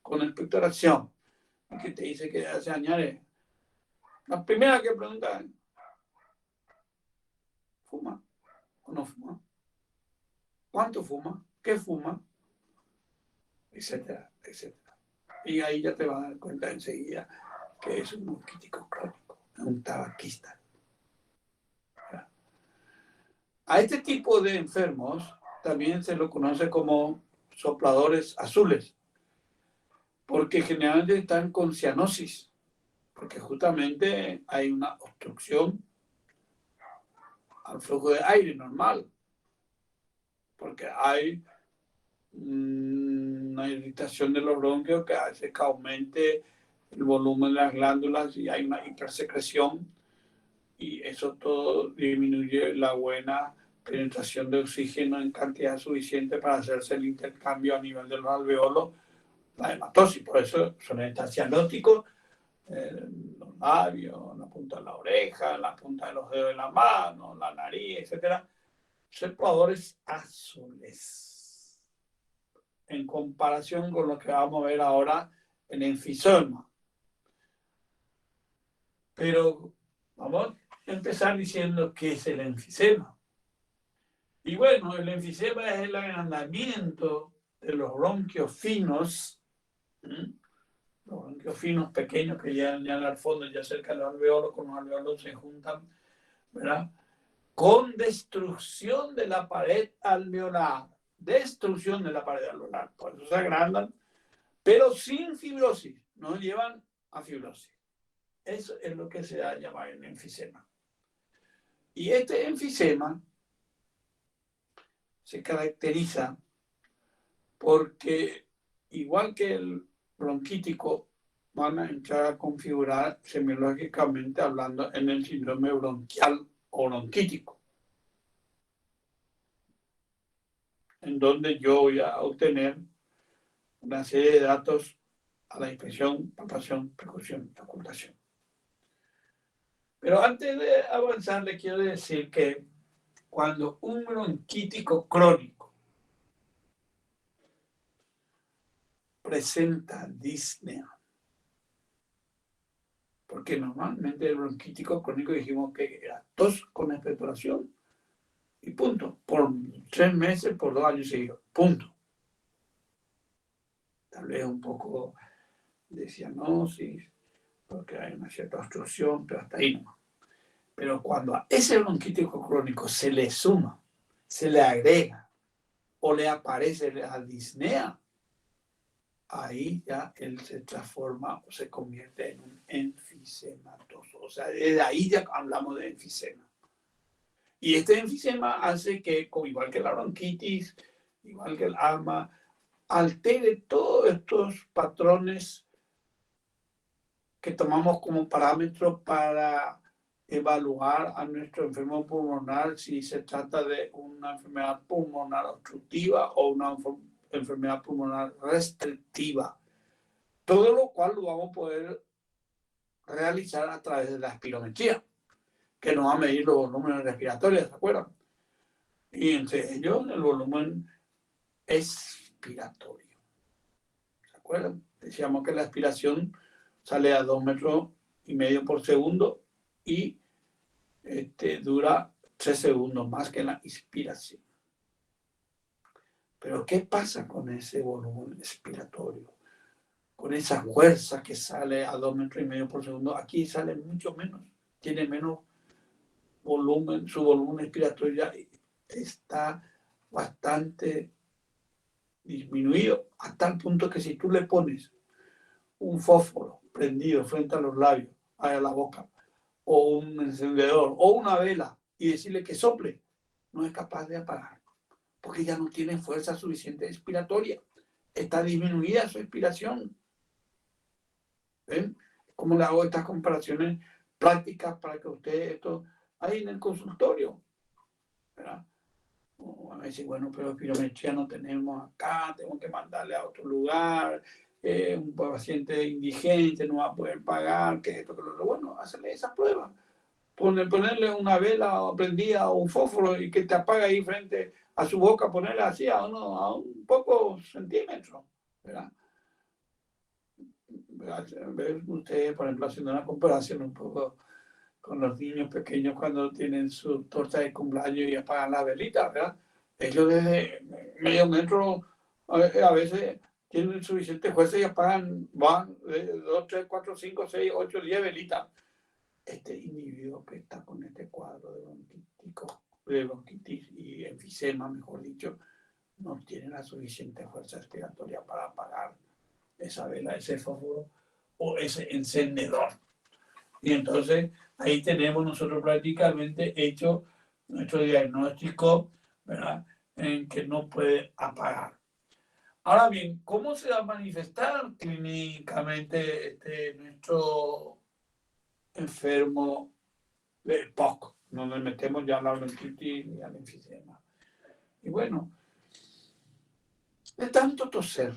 con expectoración, que te dice que hace añadir, la primera que pregunta es, ¿fuma o no fuma? ¿Cuánto fuma? ¿Qué fuma? Etcétera, etcétera. Y ahí ya te vas a dar cuenta enseguida que es un bronquítico crónico, un tabaquista. A este tipo de enfermos también se lo conoce como sopladores azules, porque generalmente están con cianosis, porque justamente hay una obstrucción al flujo de aire normal, porque hay una irritación de los bronquios que hace que aumente el volumen de las glándulas y hay una hipersecreción y eso todo disminuye la buena penetración de oxígeno en cantidad suficiente para hacerse el intercambio a nivel de los alveolos, la hematosis. Por eso suelen estar cianóticos en los labios, en la punta de la oreja, en la punta de los dedos de la mano, la nariz, etc. Sopladores azules. En comparación con lo que vamos a ver ahora en enfisema. Pero vamos a empezar diciendo qué es el enfisema. Y bueno, el enfisema es el agrandamiento de los bronquios finos, los bronquios finos pequeños que llegan ya al fondo, ya cerca del alveolo, con los alveolos se juntan, ¿verdad? Con destrucción de la pared alveolar. Destrucción de la pared alveolar. Por eso se agrandan, pero sin fibrosis. No llevan a fibrosis. Eso es lo que se da a llamar el enfisema. Y este enfisema se caracteriza porque, igual que el bronquítico, van a entrar a configurar semiológicamente hablando en el síndrome bronquial o bronquítico, en donde yo voy a obtener una serie de datos a la inspección, palpación, percusión, ocultación. Pero antes de avanzar, le quiero decir que cuando un bronquítico crónico presenta disnea, porque normalmente el bronquítico crónico dijimos que era tos con expectoración y punto, por 3 meses, por 2 años seguidos, punto. Tal vez un poco de cianosis, porque hay una cierta obstrucción, pero hasta ahí no. Pero cuando a ese bronquítico crónico se le suma, se le agrega o le aparece la disnea, ahí ya él se transforma o se convierte en un enfisematoso. O sea, desde ahí ya hablamos de enfisema. Y este enfisema hace que, igual que la bronquitis, igual que el asma, altere todos estos patrones que tomamos como parámetro para evaluar a nuestro enfermo pulmonar si se trata de una enfermedad pulmonar obstructiva o una enfermedad pulmonar restrictiva. Todo lo cual lo vamos a poder realizar a través de la espirometría, que nos va a medir los volúmenes respiratorios, ¿se acuerdan? Y entre ellos el volumen expiratorio. ¿Se acuerdan? Decíamos que la expiración sale a 2,5 metros por segundo y dura 3 segundos más que la inspiración. Pero ¿qué pasa con ese volumen expiratorio? Con esa fuerza que sale a 2,5 metros por segundo, aquí sale mucho menos, tiene menos volumen, su volumen expiratorio ya está bastante disminuido, a tal punto que si tú le pones un fósforo prendido frente a los labios, a la boca, o un encendedor, o una vela, y decirle que sople, no es capaz de apagar, porque ya no tiene fuerza suficiente expiratoria, está disminuida su expiración. ¿Ven? ¿Cómo le hago estas comparaciones prácticas para que usted esto ahí en el consultorio? ¿Verdad? O a veces, bueno, pero espirometría no tenemos acá, tengo que mandarle a otro lugar, un paciente indigente no va a poder pagar, que esto, que lo otro. Bueno, hacerle esa prueba. Ponerle una vela prendida o un fósforo y que te apaga ahí frente a su boca, ponerle así a un poco centímetros, ¿verdad? Ver usted, por ejemplo, haciendo una comparación un poco con los niños pequeños cuando tienen su torta de cumpleaños y apagan la velita, ¿verdad? Ellos desde medio metro a veces tienen suficiente fuerza y apagan, van 2, 3, 4, 5, 6, 8, 10 velitas. Este individuo que está con este cuadro de bronquítico de bronquitis y enfisema, mejor dicho, no tienen la suficiente fuerza respiratoria para apagar esa vela, ese fósforo o ese encendedor. Y entonces ahí tenemos nosotros prácticamente hecho nuestro diagnóstico, ¿verdad?, en que no puede apagar. Ahora bien, ¿cómo se va a manifestar clínicamente nuestro enfermo de POC? No nos metemos ya a la bronquitis ni al enfisema. Y bueno, de tanto toser,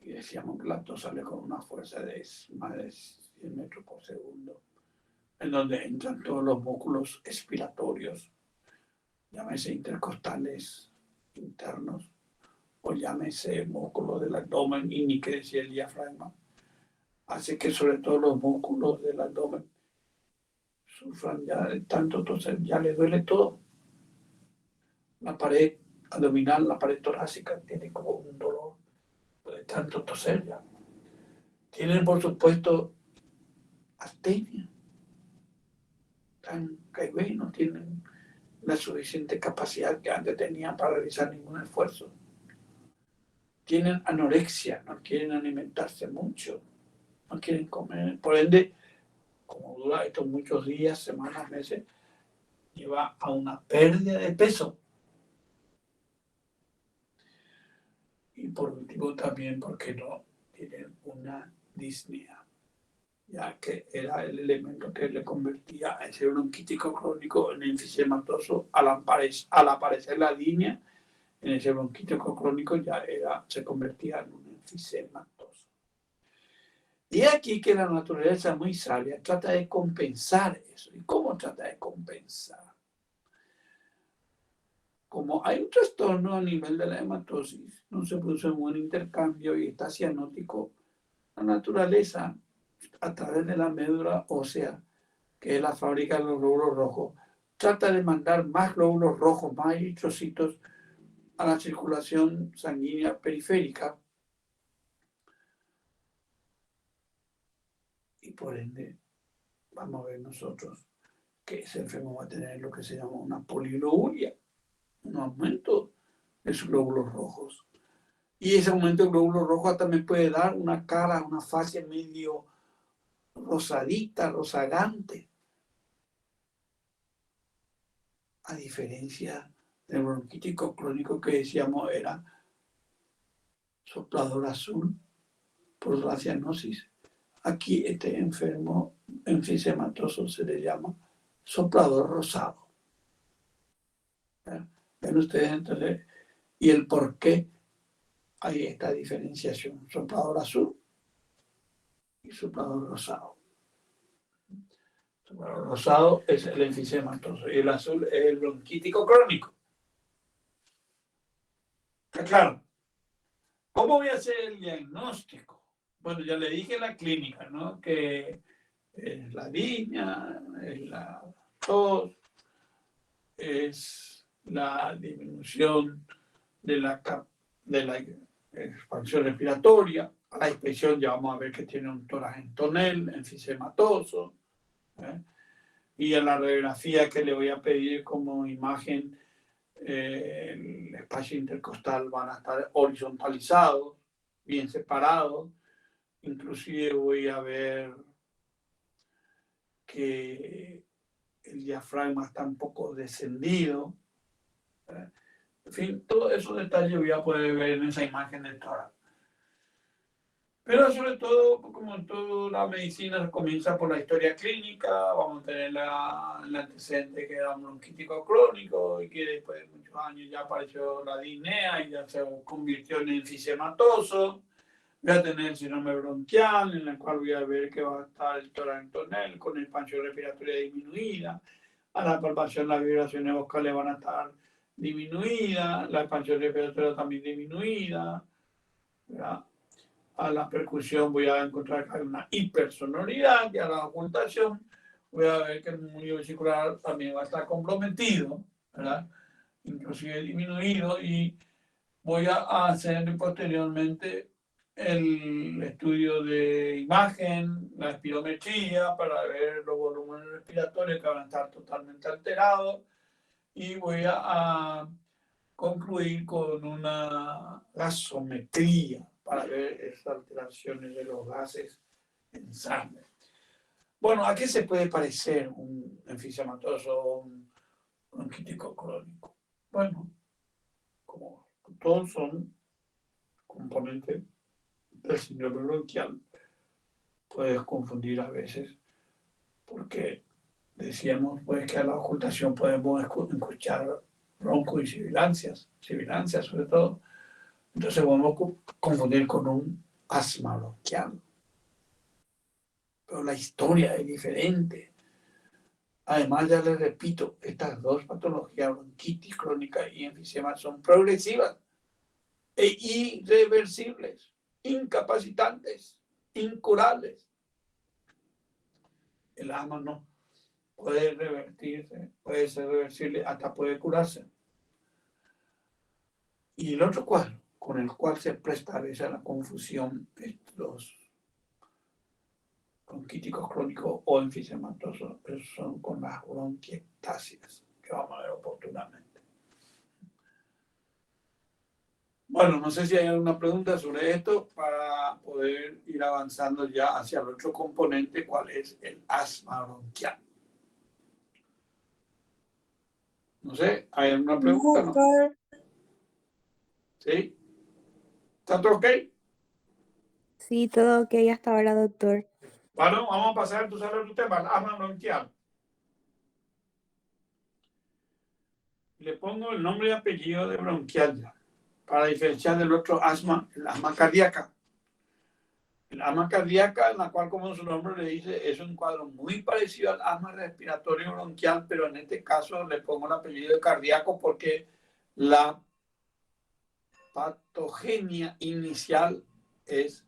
y decíamos que la tos sale con una fuerza de más de 100 metros por segundo, en donde entran todos los músculos expiratorios, llámese intercostales internos, o llámese músculo del abdomen y ni que decir el diafragma, hace que sobre todo los músculos del abdomen sufran ya de tanto toser, ya les duele todo. La pared abdominal, la pared torácica tiene como un dolor de tanto toser ya. Tienen, por supuesto, astenia. Tan caigüey, no tienen la suficiente capacidad que antes tenían para realizar ningún esfuerzo. Tienen anorexia, no quieren alimentarse mucho, no quieren comer. Por ende, como dura esto muchos días, semanas, meses, lleva a una pérdida de peso. Y por último también, porque no tienen una disnea, ya que era el elemento que le convertía a ese bronquítico crónico en enfisematoso. Al aparecer la línea en ese bronquítico crónico ya se convertía en un enfisematoso. Y aquí que la naturaleza muy sabia trata de compensar eso. ¿Y cómo trata de compensar? Como hay un trastorno a nivel de la hematosis, no se produce un buen intercambio y está cianótico, la naturaleza, a través de la médula ósea, que es la fábrica de los glóbulos rojos, trata de mandar más glóbulos rojos, más eritrocitos a la circulación sanguínea periférica. Y por ende, vamos a ver nosotros que ese enfermo va a tener lo que se llama una poliluria, un aumento de sus glóbulos rojos. Y ese aumento de glóbulos rojos también puede dar una cara, una fase medio rosadita, rozagante. A diferencia del bronquítico crónico que decíamos era soplador azul por la cianosis. Aquí este enfermo enfisematoso se le llama soplador rosado. ¿Ven ustedes entonces? Y el por qué hay esta diferenciación. Soplador azul y soplador rosado. Soplador rosado es el enfisematoso y el azul es el bronquítico crónico. ¿Está claro? ¿Cómo voy a hacer el diagnóstico? Bueno, ya le dije la clínica, ¿no? Que es la disnea, es la tos, es la disminución de la expansión respiratoria. A la inspección ya vamos a ver que tiene un tórax en tonel, enfisematoso. Y a la radiografía que le voy a pedir como imagen, el espacio intercostal van a estar horizontalizados, bien separados. Inclusive voy a ver que el diafragma está un poco descendido. En fin, todos esos detalles voy a poder ver en esa imagen del tórax. Pero sobre todo, como en toda la medicina, comienza por la historia clínica. Vamos a tener el antecedente que era un bronquítico crónico y que después de muchos años ya apareció la disnea y ya se convirtió en enfisematoso. Voy a tener el síndrome bronquial, en el cual voy a ver que va a estar el tórax en tonel con expansión respiratoria disminuida. A la palpación las vibraciones vocales van a estar disminuidas, la expansión respiratoria también disminuida, ¿verdad? A la percusión voy a encontrar que hay una hipersonoridad y a la ocultación voy a ver que el murmullo vesicular también va a estar comprometido, ¿verdad? Inclusive disminuido, y voy a hacer posteriormente el estudio de imagen, la espirometría, para ver los volúmenes respiratorios que van a estar totalmente alterados, y voy a concluir con una gasometría para ver estas alteraciones de los gases en sangre. Bueno, ¿a qué se puede parecer un enfisematoso o un bronquítico crónico? Bueno, como todos son componentes del síndrome bronquial, puedes confundir a veces porque decíamos pues que a la ocultación podemos escuchar broncos y sibilancias sobre todo. Entonces podemos confundir con un asma bronquial. Pero la historia es diferente. Además, ya les repito, estas dos patologías, bronquitis crónica y enfisema, son progresivas e irreversibles, incapacitantes, incurables. El asma no puede revertirse, puede ser reversible, hasta puede curarse. Y el otro cuadro, con el cual se presta a veces a la confusión de los bronquíticos crónicos o enfisematosos, son con las bronquiectasias, que vamos a ver oportunamente. Bueno, no sé si hay alguna pregunta sobre esto para poder ir avanzando ya hacia el otro componente, cuál es el asma bronquial. No sé, ¿hay alguna pregunta? ¿No? Doctor, ¿Sí? ¿Está todo ok? sí, todo ok hasta ahora, doctor. Bueno, vamos a pasar entonces al otro tema, el asma bronquial. Le pongo el nombre y apellido de bronquialgia para diferenciar del otro asma, el asma cardíaca. El asma cardíaca, en la cual, como su nombre le dice, es un cuadro muy parecido al asma respiratorio bronquial, pero en este caso le pongo el apellido de cardíaco porque la patogenia inicial es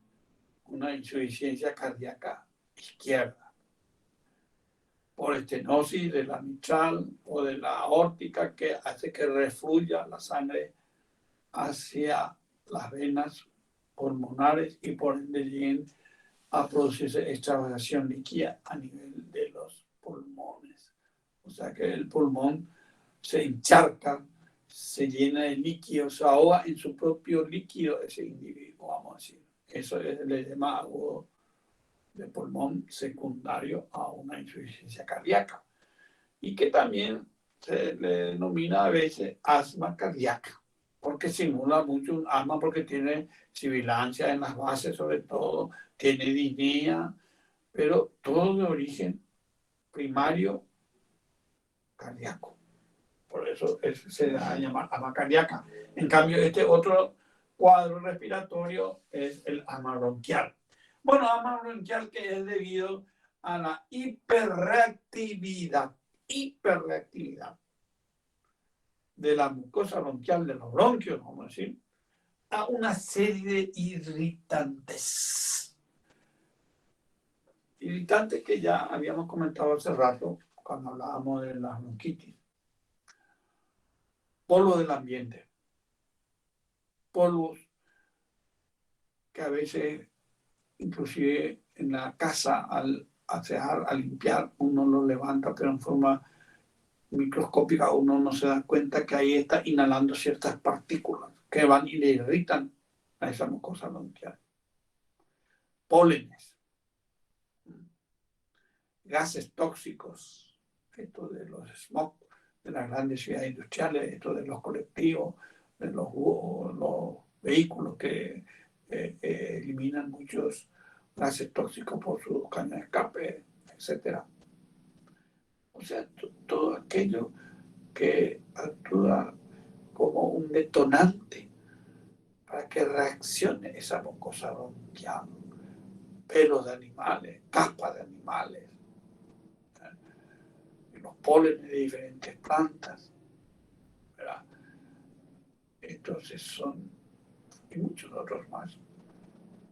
una insuficiencia cardíaca izquierda, por estenosis de la mitral o de la aórtica que hace que refluya la sangre hacia las venas pulmonares y por ende lleguen a producirse extravasación líquida a nivel de los pulmones. O sea que el pulmón se encharca, se llena de líquido, se ahoga en su propio líquido ese individuo, vamos a decir. Eso es el edema agudo de pulmón secundario a una insuficiencia cardíaca. Y que también se le denomina a veces asma cardíaca, porque simula mucho un asma porque tiene sibilancia en las bases sobre todo, tiene disnea, pero todo de origen primario cardíaco. Por eso se da a llamar asma cardíaca. En cambio, este otro cuadro respiratorio es el asma bronquial. Bueno, asma bronquial que es debido a la hiperreactividad de la mucosa bronquial, de los bronquios, vamos a decir, a una serie de irritantes. Irritantes que ya habíamos comentado hace rato cuando hablábamos de la bronquitis. Polvo del ambiente. Polvos que a veces, inclusive en la casa, al asear, al limpiar, uno lo levanta, pero en forma microscópica uno no se da cuenta que ahí está inhalando ciertas partículas que van y le irritan a esa mucosa bronquial. Pólenes, gases tóxicos, esto de los smog, de las grandes ciudades industriales, esto de los colectivos, de los vehículos que eliminan muchos gases tóxicos por sus caños de escape, etc. O sea, todo aquello que actúa como un detonante para que reaccione esa mucosa bronquial, pelos de animales, caspas de animales, los pólenes de diferentes plantas, ¿verdad? Entonces son, y muchos otros más,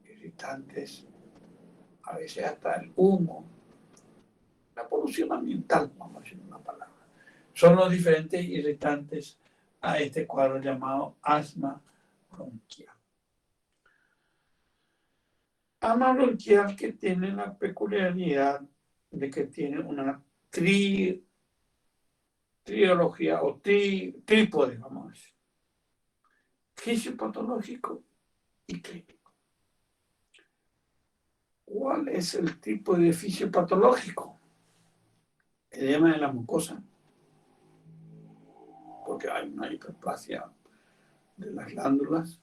irritantes, a veces hasta el humo, la polución ambiental, vamos a decir una palabra. Son los diferentes irritantes a este cuadro llamado asma bronquial. Asma bronquial que tiene la peculiaridad de que tiene una triología o trípode, vamos a decir. Fisiopatológico y clínico. ¿Cuál es el tipo de fisiopatológico? Edema de la mucosa, porque hay una hiperplasia de las glándulas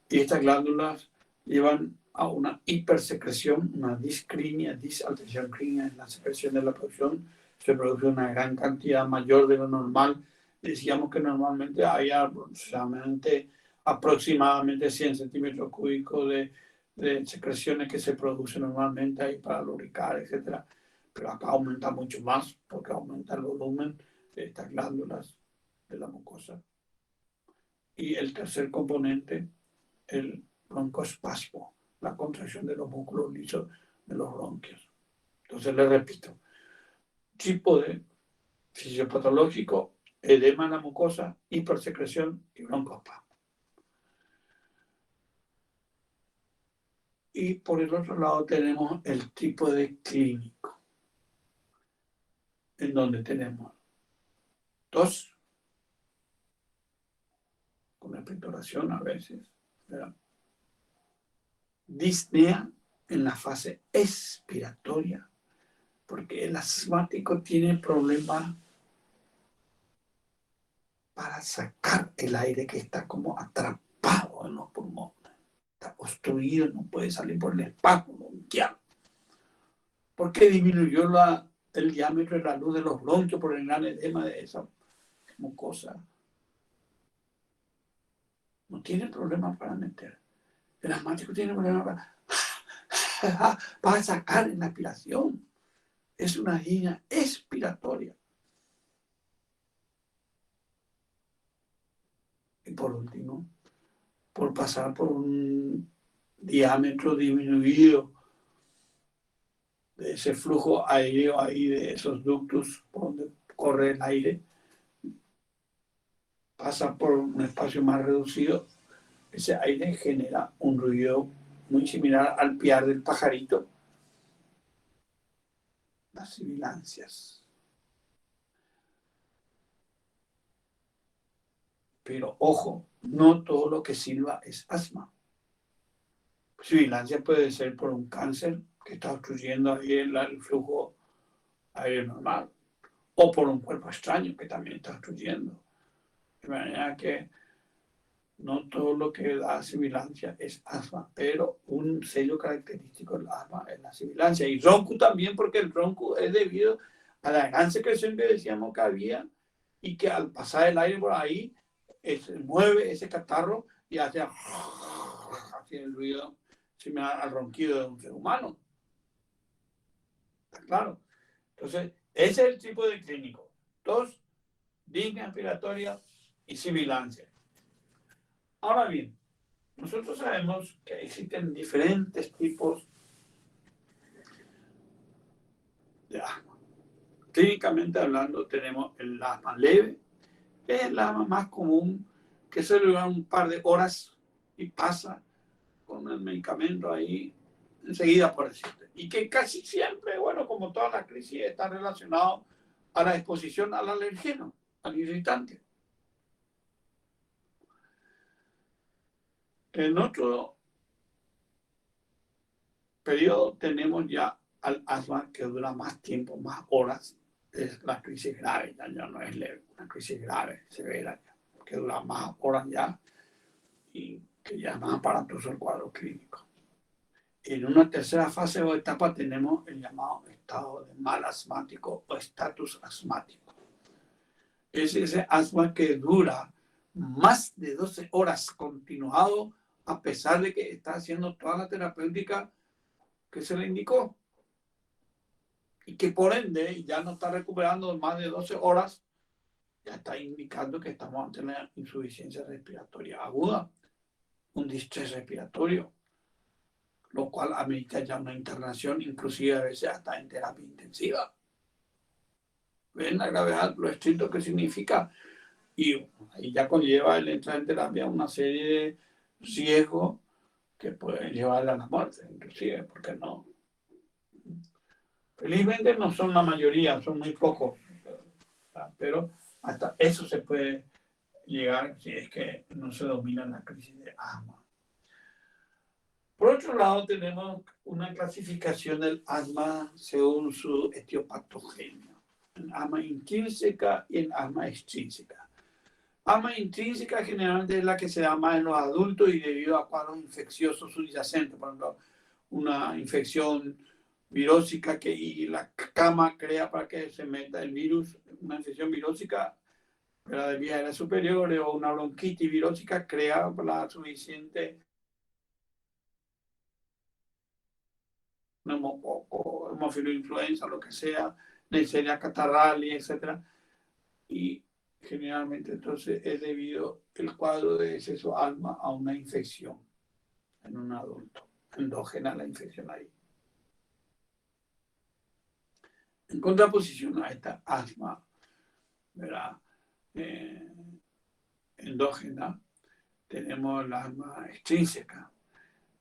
y estas glándulas llevan a una hipersecreción, una disalteración clínica en la secreción de la producción. Se produce una gran cantidad mayor de lo normal. Decíamos que normalmente hay aproximadamente 100 centímetros cúbicos de secreciones que se producen normalmente ahí para lubricar, etc. Pero acá aumenta mucho más porque aumenta el volumen de estas glándulas de la mucosa. Y el tercer componente, el broncoespasmo, la contracción de los músculos lisos de los bronquios. Entonces, le repito, tipo de fisiopatológico, edema en la mucosa, hipersecreción y broncoespasmo. Y por el otro lado tenemos el tipo de clínico, en donde tenemos tos, con expectoración a veces, ¿verdad? Disnea en la fase expiratoria, porque el asmático tiene problemas para sacar el aire que está como atrapado en los pulmones. Está obstruido, no puede salir por el espáculo. ¿Por qué disminuyó el diámetro de la luz de los bronquios por el gran edema de esa mucosa? No tiene problema para meter. El asmático tiene problema para sacar en la aspiración. Es una línea expiratoria. Y por último, por pasar por un diámetro disminuido de ese flujo aéreo ahí, de esos ductos por donde corre el aire, pasa por un espacio más reducido, ese aire genera un ruido muy similar al piar del pajarito, las sibilancias. Pero ojo, no todo lo que silba es asma. Sibilancia puede ser por un cáncer que está obstruyendo ahí el flujo aéreo normal, o por un cuerpo extraño que también está obstruyendo. De manera que no todo lo que da sibilancia es asma, pero un sello característico del asma es la sibilancia. Y ronco también, porque el ronco es debido a la gran secreción que decíamos que había y que al pasar el aire por ahí se mueve ese catarro y hace así el ruido similar al ronquido de un ser humano. ¿Está claro? Entonces, ese es el tipo de clínico. Tos, disnea respiratoria y sibilancia. Ahora bien, nosotros sabemos que existen diferentes tipos de asma. Clínicamente hablando, tenemos el asma leve, que es el asma más común, que se dura un par de horas y pasa con el medicamento ahí enseguida, por decirte. Y que casi siempre, bueno, como toda la crisis, está relacionado a la exposición al alergeno, al irritante. En otro periodo tenemos ya al asma que dura más tiempo, más horas. Es la crisis grave, ya no es leve, una crisis grave, severa, que dura más horas ya y que ya es más aparatoso el cuadro clínico. En una tercera fase o etapa tenemos el llamado estado de mal asmático o estatus asmático. Es ese asma que dura más de 12 horas continuado a pesar de que está haciendo toda la terapéutica que se le indicó y que por ende ya no está recuperando más de 12 horas, ya está indicando que estamos ante una insuficiencia respiratoria aguda, un distrés respiratorio, lo cual amerita ya una internación, inclusive a veces hasta en terapia intensiva. ¿Ven la gravedad, lo estricto que significa? Y ahí ya conlleva el entrar en terapia una serie de riesgos que pueden llevarle a la muerte, inclusive, porque no. Felizmente no son la mayoría, son muy pocos, pero hasta eso se puede llegar si es que no se domina la crisis de asma. Por otro lado, tenemos una clasificación del asma según su etiopatogenia, en asma intrínseca y en asma extrínseca. Asma intrínseca generalmente es la que se da más en los adultos y debido a cuadros infecciosos subyacentes, por ejemplo, una infección virósica y la cama crea para que se meta el virus, una infección virósica de vías aéreas superiores o una bronquitis virósica crea la suficiente hemofiloinfluenza, lo que sea, Neisseria catarrhalis, etc. Y generalmente entonces es debido el cuadro de exceso asma a una infección en un adulto, endógena la infección ahí. En contraposición a esta asma, ¿verdad? Endógena, tenemos la asma extrínseca,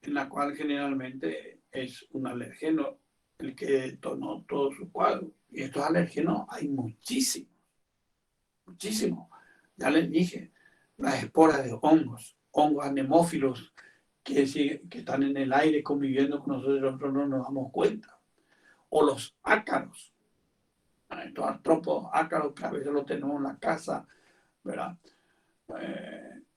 en la cual generalmente es un alergeno el que detonó todo su cuadro. Y estos alérgenos hay muchísimos, muchísimos. Ya les dije, las esporas de hongos anemófilos que están en el aire conviviendo con nosotros no nos damos cuenta. O los ácaros, estos artrópodos ácaros que a veces los tenemos en la casa, ¿verdad?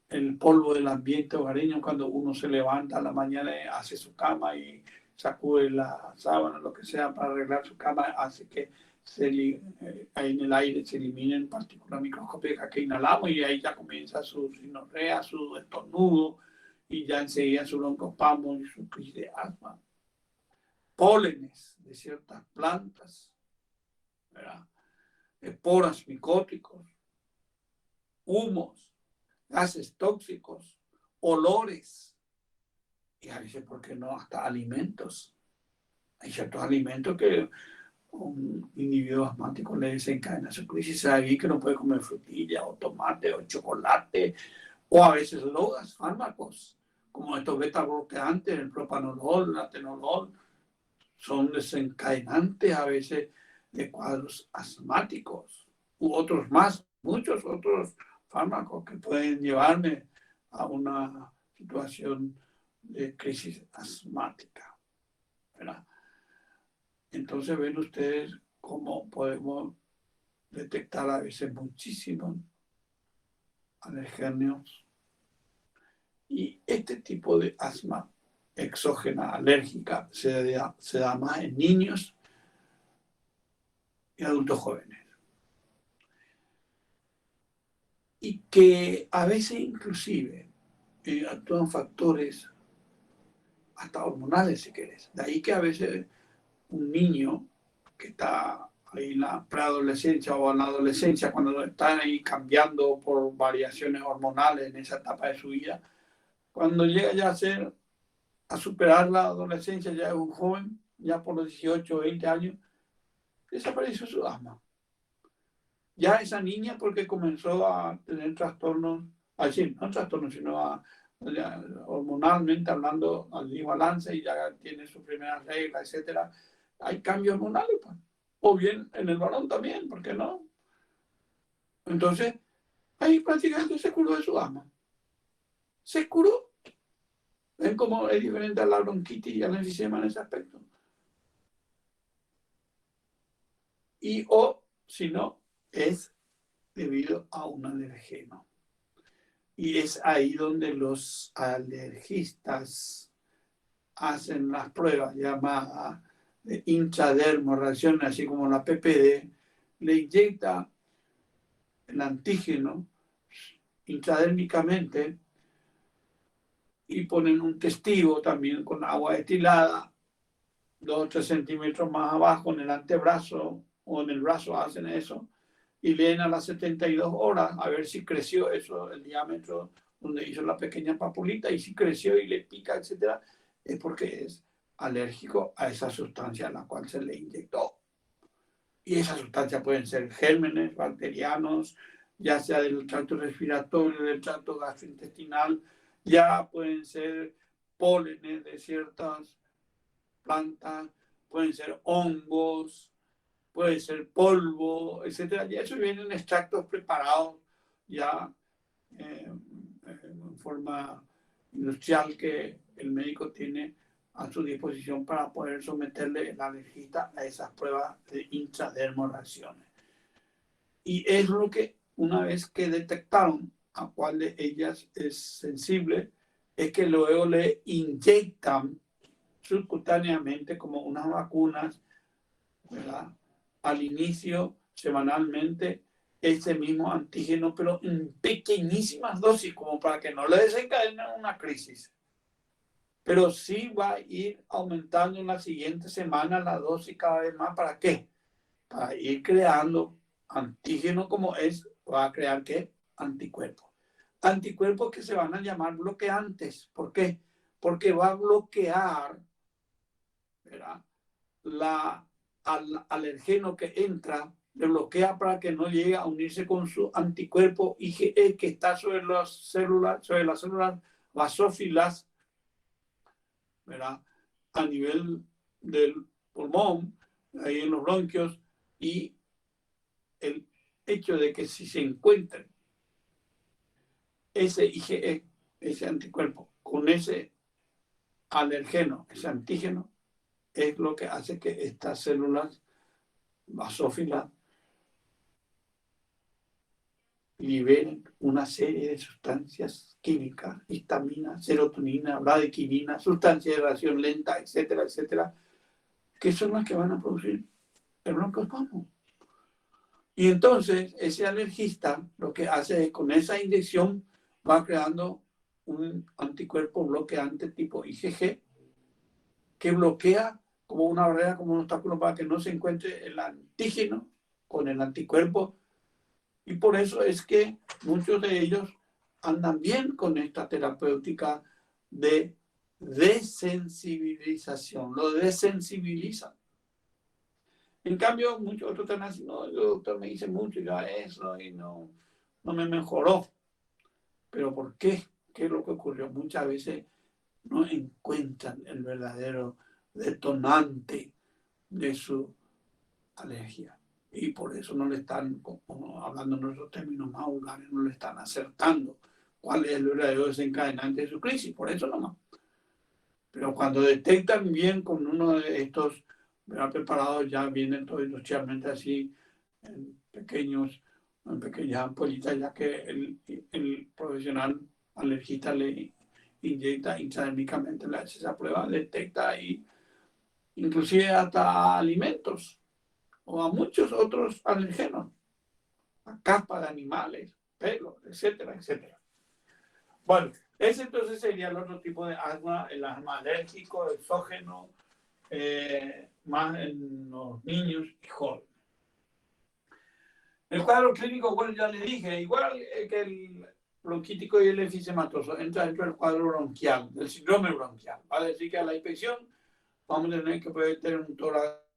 El polvo del ambiente hogareño cuando uno se levanta a la mañana, hace su cama y sacude la sábana, lo que sea, para arreglar su cama, hace que ahí en el aire se eliminen partículas microscópicas que inhalamos y ahí ya comienza su sinorrea, su estornudo y ya enseguida su broncoespasmo y su crisis de asma. Pólenes de ciertas plantas, ¿verdad? Esporas micóticos, humos, gases tóxicos, olores y a veces, ¿por qué no?, hasta alimentos. Hay ciertos alimentos que un individuo asmático le desencadena su crisis ahí, que no puede comer frutilla o tomate o chocolate o a veces drogas, fármacos como estos beta-bloqueantes, el propanolol, el atenolol, son desencadenantes a veces de cuadros asmáticos u otros más, muchos otros fármacos que pueden llevarme a una situación de crisis asmática, ¿verdad? Entonces ven ustedes cómo podemos detectar a veces muchísimos alergenios y este tipo de asma exógena alérgica se da más en niños y adultos jóvenes. Y que a veces inclusive actúan factores hasta hormonales, si querés. De ahí que a veces un niño que está ahí en la preadolescencia o en la adolescencia, cuando están ahí cambiando por variaciones hormonales en esa etapa de su vida, cuando llega ya a superar la adolescencia, ya es un joven, ya por los 18 o 20 años, desapareció su asma. Ya esa niña, porque comenzó a tener trastornos, así, no trastornos, sino hormonalmente hablando, al desbalance y ya tiene sus primeras reglas, etcétera. Hay cambios hormonales, pues. O bien en el varón también, ¿por qué no? Entonces, ahí prácticamente se curó de su asma. Se curó. ¿Ven cómo es diferente a la bronquitis y al enfisema en ese aspecto? Y o, si no, es debido a un alergeno. Y es ahí donde los alergistas hacen las pruebas llamadas de intradermo, reacciones así como la PPD, le inyecta el antígeno intradérmicamente y ponen un testigo también con agua destilada 2 o 3 centímetros más abajo en el antebrazo o en el brazo, hacen eso y leen a las 72 horas a ver si creció eso, el diámetro donde hizo la pequeña papulita, y si creció y le pica, etcétera, es porque es alérgico a esa sustancia a la cual se le inyectó. Y esas sustancias pueden ser gérmenes bacterianos, ya sea del tracto respiratorio, del tracto gastrointestinal, ya pueden ser pólenes de ciertas plantas, pueden ser hongos, puede ser polvo, etcétera. Y eso viene en extractos preparados ya en forma industrial que el médico tiene a su disposición para poder someterle el alergista a esas pruebas de intradermoreacciones. Y es lo que, una vez que detectaron a cuál de ellas es sensible, es que luego le inyectan subcutáneamente como unas vacunas, ¿verdad? Al inicio, semanalmente, ese mismo antígeno, pero en pequeñísimas dosis, como para que no le desencadene una crisis. Pero sí va a ir aumentando en la siguiente semana la dosis cada vez más. ¿Para qué? Para ir creando antígeno como es, va a crear ¿qué? Anticuerpos. Anticuerpos que se van a llamar bloqueantes. ¿Por qué? Porque va a bloquear, ¿verdad? Al alergeno que entra, le bloquea para que no llegue a unirse con su anticuerpo IgE que está sobre las células basófilas, ¿verdad? A nivel del pulmón, ahí en los bronquios, y el hecho de que si se encuentra ese IgE, ese anticuerpo, con ese alergeno, ese antígeno, es lo que hace que estas células basófilas liberen una serie de sustancias químicas, histamina, serotonina, bradykinin, sustancias de reacción lenta, etcétera, etcétera, que son las que van a producir el broncoespasmo. Y entonces ese alergista lo que hace es con esa inyección va creando un anticuerpo bloqueante tipo IgG que bloquea como una barrera, como un obstáculo para que no se encuentre el antígeno con el anticuerpo. Y por eso es que muchos de ellos andan bien con esta terapéutica de desensibilización, lo desensibilizan. En cambio, muchos otros están así, no, el doctor me dice mucho ya eso y no me mejoró. ¿Pero por qué? ¿Qué es lo que ocurrió? Muchas veces no encuentran el verdadero detonante de su alergia. Y por eso no le están, como hablando en nuestros términos más vulgares, no le están acertando cuál es el verdadero desencadenante de su crisis. Por eso nomás. Pero cuando detectan bien con uno de estos preparados, ya vienen todo industrialmente así, en pequeñas ampollitas, ya que el profesional alergista le inyecta intradérmicamente, le hace esa prueba, detecta ahí inclusive hasta alimentos o a muchos otros alergenos, a capa de animales, pelos, etcétera, etcétera. Bueno, ese entonces sería el otro tipo de asma, el asma alérgico, exógeno, más en los niños y jóvenes. El cuadro clínico, bueno, ya le dije, igual que el bronquítico y el enfisematoso, entra dentro del cuadro bronquial, del síndrome bronquial. Va a decir que a la infección vamos a tener que poder tener un tórax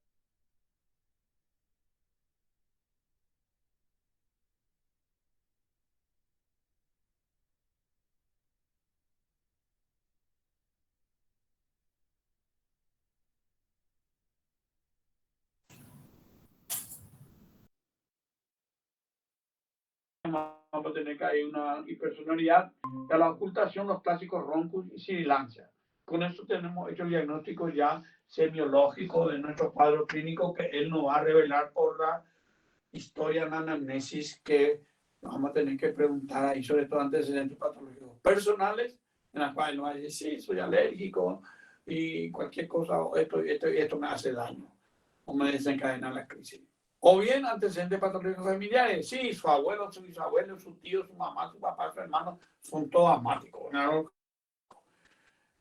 vamos a tener que hay una hipersonoridad, y a la ocultación los clásicos roncos y sibilancia. Con esto tenemos hecho el diagnóstico ya semiológico de nuestro cuadro clínico que él nos va a revelar por la historia en anamnesis que vamos a tener que preguntar ahí, sobre todo antecedentes patológicos personales, en las cuales nos va a decir, sí, soy alérgico y cualquier cosa, esto me hace daño o me desencadena la crisis. O bien antecedentes patológicos familiares. Sí, su abuelo, su bisabuelo, su tío, su mamá, su papá, su hermano, son todos asmáticos, ¿no?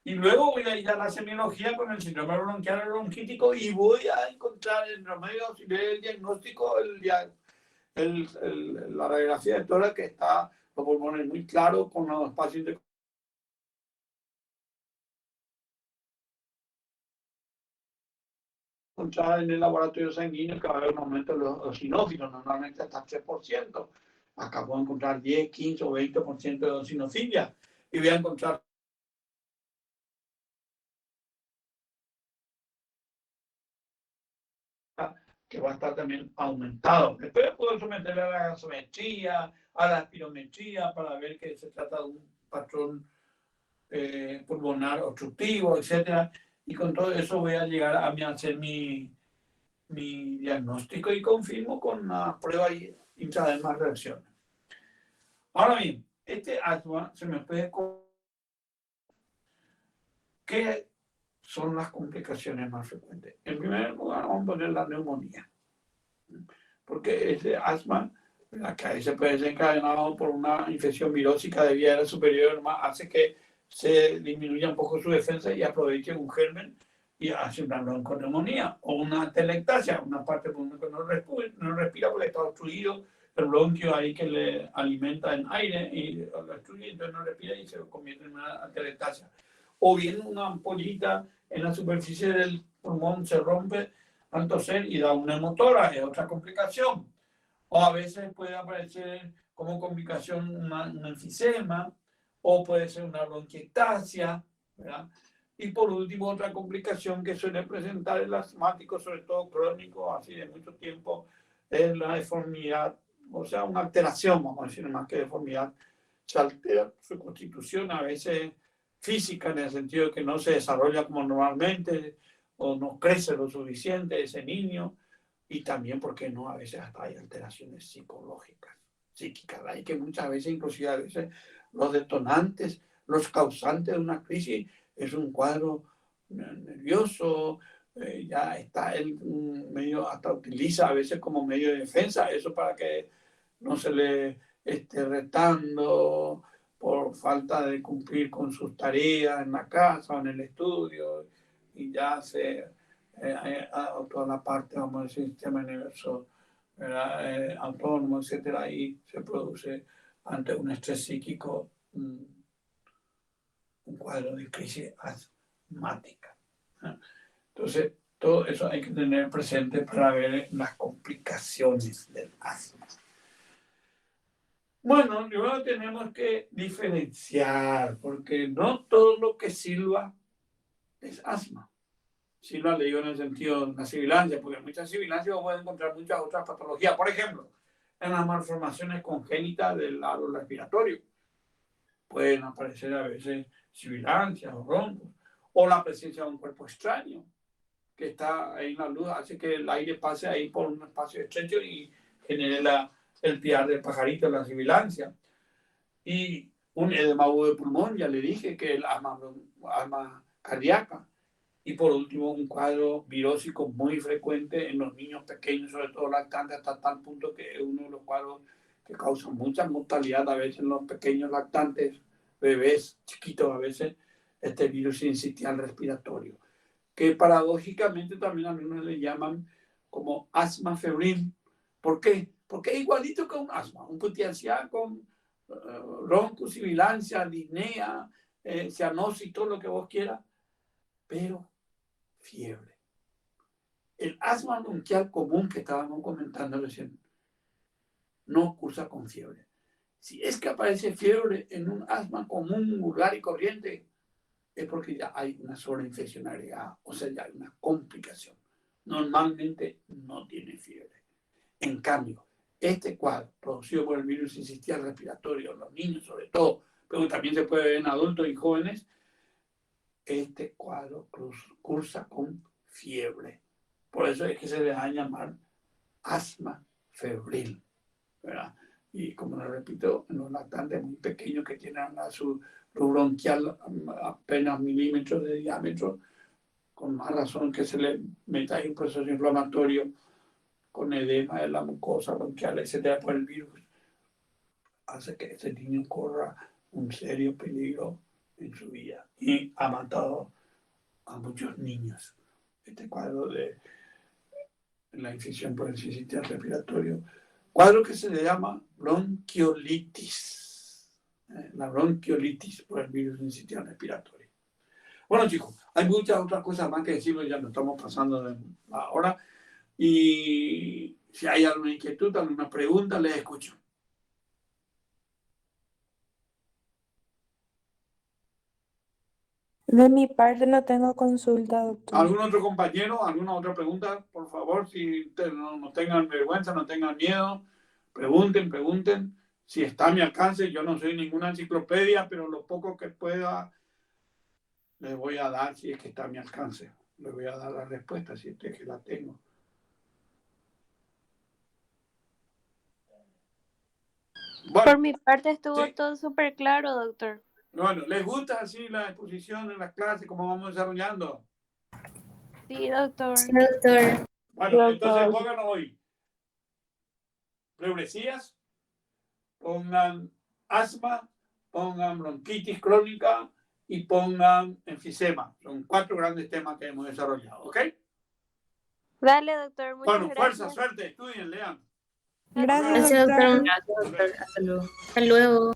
Y luego voy a ir a la semiología con el síndrome bronquial bronquítico y voy a encontrar en remedio auxiliar el diagnóstico, la radiografía de tórax que está los pulmones muy claros con los pacientes encontrar en el laboratorio sanguíneo que va a haber un aumento de los eosinófilos, normalmente hasta 3%. Acá puedo encontrar 10, 15 o 20% de eosinofilia. Y voy a encontrar que va a estar también aumentado. Después puedo someterle a la gasometría, a la espirometría, para ver que se trata de un patrón pulmonar obstructivo, etcétera. Y con todo eso voy a llegar a hacer mi diagnóstico y confirmo con una prueba intradermal reacción. Ahora bien, este asma se me puede... ¿Qué son las complicaciones más frecuentes? En primer lugar, vamos a poner la neumonía. Porque ese asma, que a veces puede ser encadenado por una infección virósica de vía aérea superior, hace que se disminuya un poco su defensa y aproveche un germen y hace una bronconeumonía o una telectasia, una parte que no respira porque está obstruido el bronquio ahí que le alimenta en aire y lo destruye, entonces no respira y se convierte en una telectasia. O bien una ampollita en la superficie del pulmón se rompe al toser y da una hemotora, es otra complicación. O a veces puede aparecer como complicación un enfisema, o puede ser una bronquiectasia, ¿verdad? Y por último, otra complicación que suele presentar el asmático, sobre todo crónico, así de mucho tiempo, es la deformidad, o sea, una alteración, vamos a decir, más que deformidad. Se altera su constitución, a veces física, en el sentido de que no se desarrolla como normalmente, o no crece lo suficiente ese niño, y también, porque no, a veces hasta hay alteraciones psicológicas, psíquicas, hay que muchas veces, inclusive a veces, los detonantes, los causantes de una crisis, es un cuadro nervioso, ya está él medio, hasta utiliza a veces como medio de defensa, eso para que no se le esté retando por falta de cumplir con sus tareas en la casa o en el estudio, y ya se toda la parte, vamos a decir, sistema nervioso autónomo, etcétera, y se produce ante un estrés psíquico un cuadro de crisis asmática. Entonces, todo eso hay que tener presente para ver las complicaciones del asma. Bueno, luego tenemos que diferenciar, porque no todo lo que silba es asma. Silba le digo en el sentido de una sibilancia, porque en muchas sibilancias vamos a encontrar muchas otras patologías. Por ejemplo, en las malformaciones congénitas del árbol respiratorio pueden aparecer a veces sibilancias o roncos, o la presencia de un cuerpo extraño que está ahí en la luz, hace que el aire pase ahí por un espacio estrecho y genere el piar del pajarito, la sibilancia. Y un edema agudo de pulmón, ya le dije que el asma cardíaca. Y por último, un cuadro virósico muy frecuente en los niños pequeños, sobre todo lactantes, hasta tal punto que es uno de los cuadros que causa mucha mortalidad a veces en los pequeños lactantes, bebés chiquitos a veces, este virus sincitial respiratorio, que paradójicamente también a algunos le llaman como asma febril. ¿Por qué? Porque es igualito que un asma, un putiaciá con roncus, sibilancia, disnea, cianosis, todo lo que vos quieras, pero fiebre. El asma bronquial común que estábamos comentando recién no cursa con fiebre. Si es que aparece fiebre en un asma común, vulgar y corriente, es porque ya hay una sobreinfeccionalidad, o sea, ya hay una complicación. Normalmente no tiene fiebre. En cambio, este cuadro, producido por el virus sincitial respiratorio, en los niños sobre todo, pero también se puede ver en adultos y jóvenes, este cuadro cursa con fiebre. Por eso es que se le va a llamar asma febril, ¿verdad? Y como lo repito, en los lactantes muy pequeños que tienen su bronquial apenas milímetros de diámetro, con más razón que se le meta ahí un proceso inflamatorio con edema de la mucosa bronquial, etcétera, por el virus, hace que ese niño corra un serio peligro en su vida y ha matado a muchos niños. Este cuadro de la infección por el sincitial respiratorio, cuadro que se le llama bronquiolitis, la bronquiolitis por el virus sincitial respiratorio. Bueno, chicos, hay muchas otras cosas más que decirlo, ya nos estamos pasando de la hora, y si hay alguna inquietud, alguna pregunta, les escucho. De mi parte no tengo consulta, doctor. ¿Algún otro compañero? ¿Alguna otra pregunta? Por favor, si no tengan vergüenza, no tengan miedo, pregunten. Si está a mi alcance, yo no soy ninguna enciclopedia, pero lo poco que pueda les voy a dar si es que está a mi alcance. Les voy a dar la respuesta si es que la tengo. Por Bueno, mi parte estuvo sí. todo súper claro, doctor. Bueno, ¿les gusta así la exposición en las clases, cómo vamos desarrollando? Sí, doctor. Sí, doctor. Bueno, entonces Doctor. pongan hoy pleuresías, pongan asma, pongan bronquitis crónica y pongan enfisema. Son 4 grandes temas que hemos desarrollado, ¿ok? Dale, doctor, muchas Bueno, fuerza, gracias. suerte, estudien, lean. Gracias, Gracias, doctor. doctor. Gracias, doctor. Hasta luego. Hasta luego.